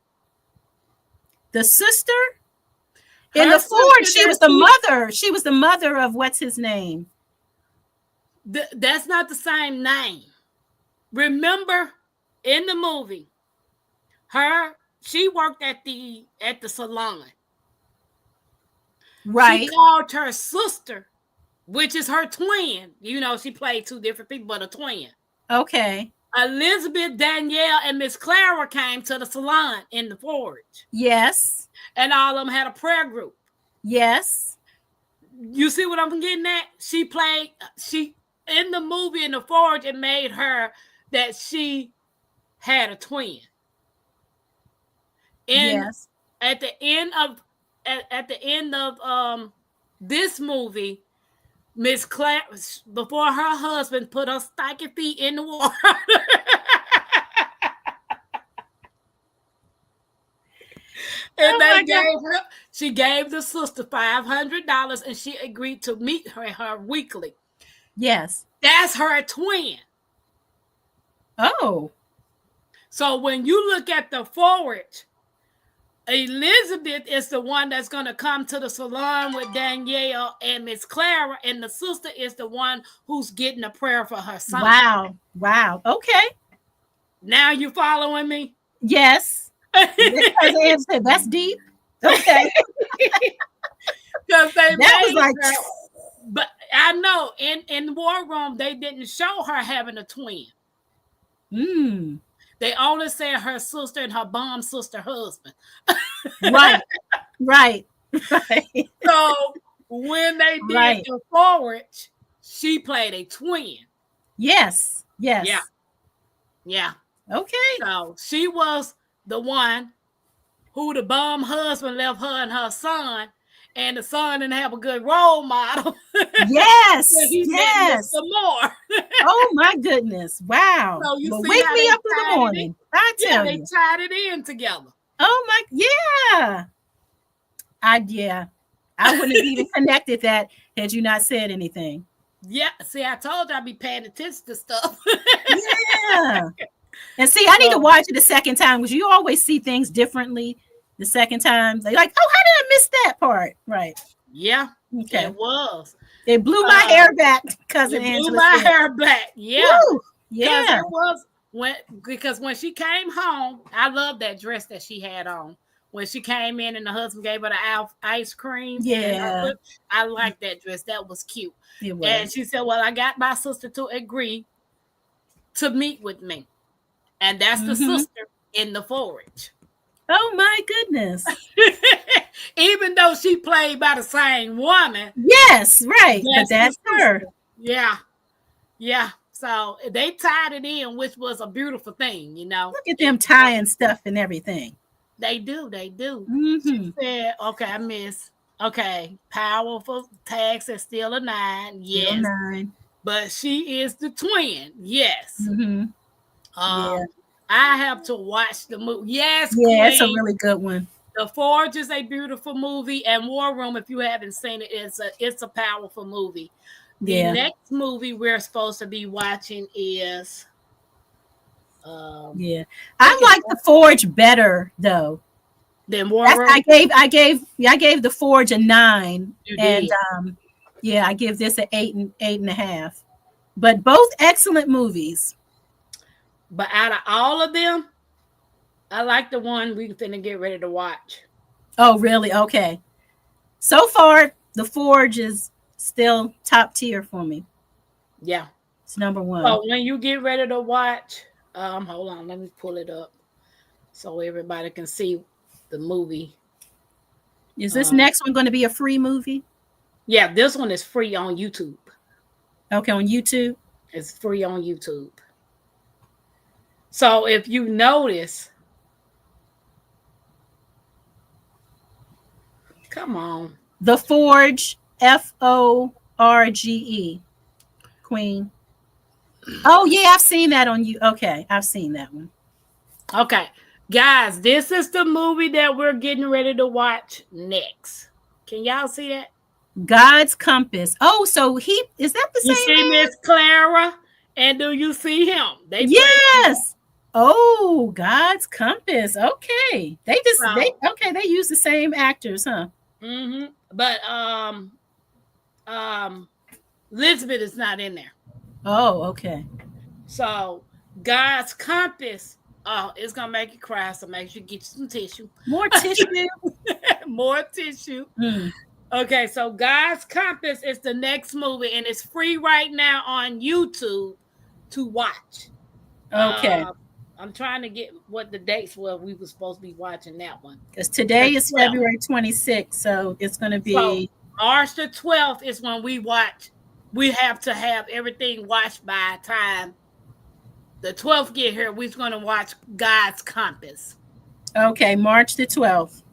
The sister in Her the Ford? sister She that was the she mother. She was the mother of what's his name? that's not the same name. Remember in the movie, she worked at the salon. She Right. called her sister, which is her twin. You know, she played two different people, but a twin. Okay. Elizabeth, Danielle, and Miss Clara came to the salon in the forge. Yes. And all of them had a prayer group. Yes. You see what I'm getting at? She in the movie in the forge, it made her that she had a twin. And Yes. at the end of this movie, Miss Claire, before her husband put her stinking feet in the water, and Oh they my God. she gave the sister $500, and she agreed to meet her weekly. Yes. That's her twin. Oh. So when you look at the forward, Elizabeth is the one that's going to come to the salon with Danielle and Miss Clara, and the sister is the one who's getting a prayer for her son. Wow. Wow. Okay. Now you following me? Yes. Because said that's deep. Okay. Because they That was made like, her, but I know in the War Room they didn't show her having a twin. mm. They only said her sister and her bomb sister husband. Right. Right. Right. So when they did Right. the forward, she played a twin. Yes. Yeah, Yes. yeah. Okay. So she was the one who the bomb husband left her and her son, and the son didn't have a good role model. So Yes. he met Mr. Yes. Moore. Oh my goodness. Wow. So you Well, see wake how me they up in the tied it in? morning. I Yeah, tell they you. tied it in together. Oh my, yeah. Yeah. I wouldn't have even connected that had you not said anything. Yeah, see, I told you I'd be paying attention to stuff. Yeah. And see, I need to watch it a second time because you always see things differently the second time. They're like, oh, how did I miss that part? Right. Yeah, Okay. it was. It blew my hair back, cousin It blew Angela my said. hair back. Yeah. Woo! Yeah. It was because when she came home, I love that dress that she had on. When she came in and the husband gave her the ice cream, Yeah. I liked that dress. That was cute. It was. And she said, "Well, I got my sister to agree to meet with me," and that's the sister in the forage. Oh my goodness. Even though she played by the same woman. Yes, right. But that's her. Yeah. Yeah. So they tied it in, which was a beautiful thing, you know. Look at them tying stuff and everything. They do. They do. Mm-hmm. She said, okay, I miss. Okay. Powerful tax is still a 9. Yes. Still 9. But she is the twin. Yes. Mm-hmm. Yeah. I have to watch the movie. Yes. Yeah, Queen. It's a really good one. The Forge is a beautiful movie, and War Room, if you haven't seen it, it's a powerful movie. The next movie we're supposed to be watching is I like The Forge better though than War Room. I gave The Forge a 9. And I give this an 8.5. But both excellent movies. But out of all of them, I like the one we finna get ready to watch. Oh, really? Okay. So far, The Forge is still top tier for me. Yeah. It's number one. So when you get ready to watch, hold on, let me pull it up so everybody can see the movie. Is this next one going to be a free movie? Yeah, this one is free on YouTube. Okay, on YouTube. It's free on YouTube. So if you notice, come on. The Forge, Forge, Queen. Oh yeah, I've seen that on you. Okay, I've seen that one. Okay, guys, this is the movie that we're getting ready to watch next. Can y'all see that? God's Compass. Oh, so he is that the You same see man? Miss Clara, and do you see him? They Yes. Oh, God's Compass. Okay, they use the same actors, huh? Mm-hmm. But Elizabeth is not in there. Oh, okay. So God's Compass, oh, it's gonna make you cry. So make sure you get you some tissue. More tissue. More tissue. Okay, so God's Compass is the next movie, and it's free right now on YouTube to watch. Okay. I'm trying to get what the dates were. We were supposed to be watching that one. Because today is February 26th, so it's going to be... So March the 12th is when we watch. We have to have everything watched by the time the 12th get here. We're going to watch God's Compass. Okay, March the 12th.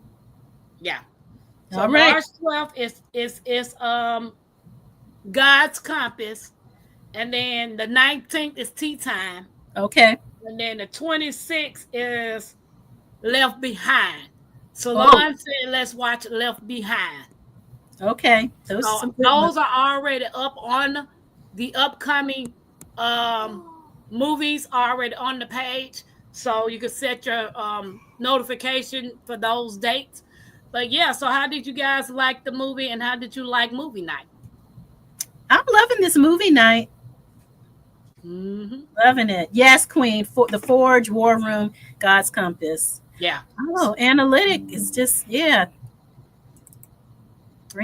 Yeah. So all right. March 12th is God's Compass. And then the 19th is Tea Time. Okay. And then the 26th is Left Behind. Salon said, let's watch Left Behind. Okay. Those are already up on the upcoming movies already on the page. So you can set your notification for those dates. But yeah, so how did you guys like the movie, and how did you like movie night? I'm loving this movie night. Mm-hmm. Loving it. Yes, Queen. For the Forge, War Room, God's Compass. Yeah. Oh, Analytic is just bringing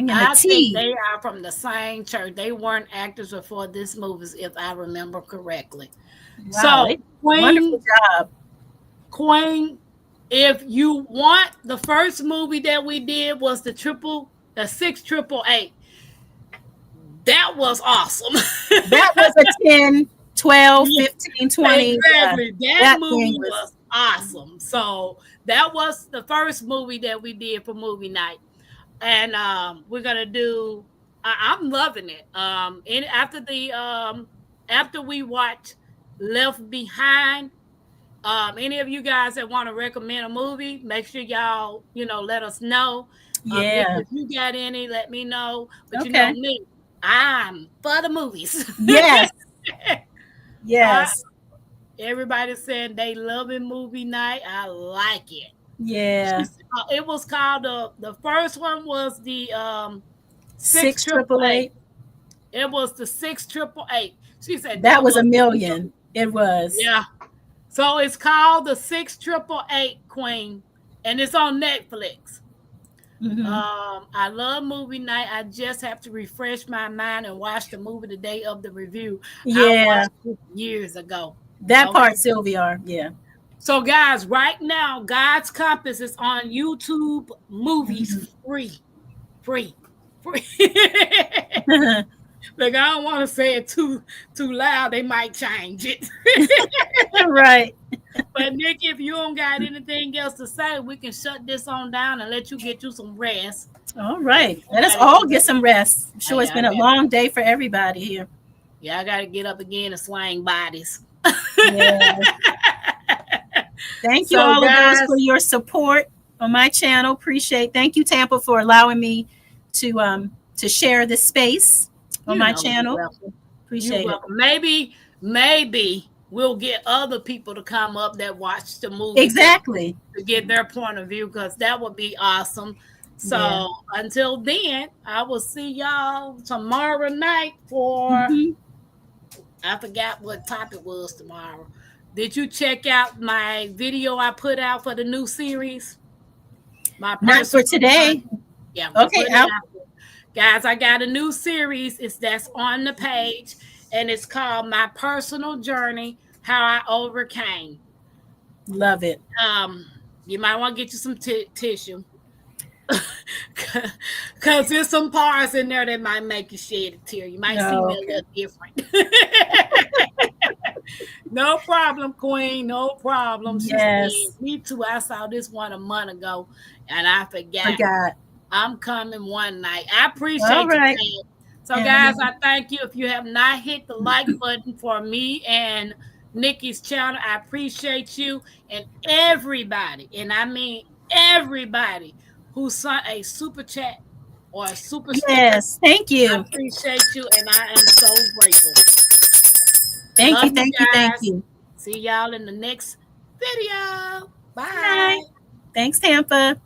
the tea. Think they are from the same church. They weren't actors before this movie, if I remember correctly. Wow, so, wonderful job, Queen. If you want, the first movie that we did was the 688. That was awesome. That was a 10, 12, 15, 20. Exactly. That movie was awesome. So that was the first movie that we did for movie night. And we're gonna do I'm loving it. After we watch Left Behind, any of you guys that want to recommend a movie, make sure y'all, let us know. If you got any, let me know. But you know me, I'm for the movies. Yes. Yes. Everybody said they loving movie night. I like it. Yeah. It was called the first one was the 688. It was the 688. She said that was $1 million. It was. Yeah. So it's called the 688 Queen, and it's on Netflix. Mm-hmm. I love movie night. I just have to refresh my mind and watch the movie the day of the review. Yeah. I watched it years ago. That part, Sylvia. Yeah. So, guys, right now, God's Compass is on YouTube Movies free. Like, I don't want to say it too loud. They might change it. Right. But Nick, if you don't got anything else to say, we can shut this on down and let you get you some rest. All right. Let us all get some rest. I'm sure it's been a long day for everybody here. Yeah, I got to get up again and swing bodies. Yeah. Thank you all guys, of those for your support on my channel. Thank you, Tampa, for allowing me to share this space on my channel. Appreciate it. Maybe we'll get other people to come up that watch the movie. Exactly. To get their point of view, because that would be awesome. So until then, I will see y'all tomorrow night for I forgot what topic was tomorrow. Did you check out my video I put out for the new series? My Not for personal today. yeah. Okay. Guys, I got a new series. That's on the page, and it's called My Personal Journey: How I Overcame. Love it. You might want to get you some tissue. Because there's some parts in there that might make you shed a tear. You might see me a little different. No problem, Queen. No problem. She said, Yes. me too. I saw this one a month ago and I forgot. Forgot. I'm coming one night. I appreciate All right. you. So, guys, I thank you. If you have not hit the like button for me and Nikki's channel, I appreciate you and everybody, and I mean everybody who sent a super chat or a super sticker. Yes. Thank you. I appreciate you, and I am so grateful. Thank you. Thank you. Thank you. See y'all in the next video. Bye. Bye. Thanks, Tampa.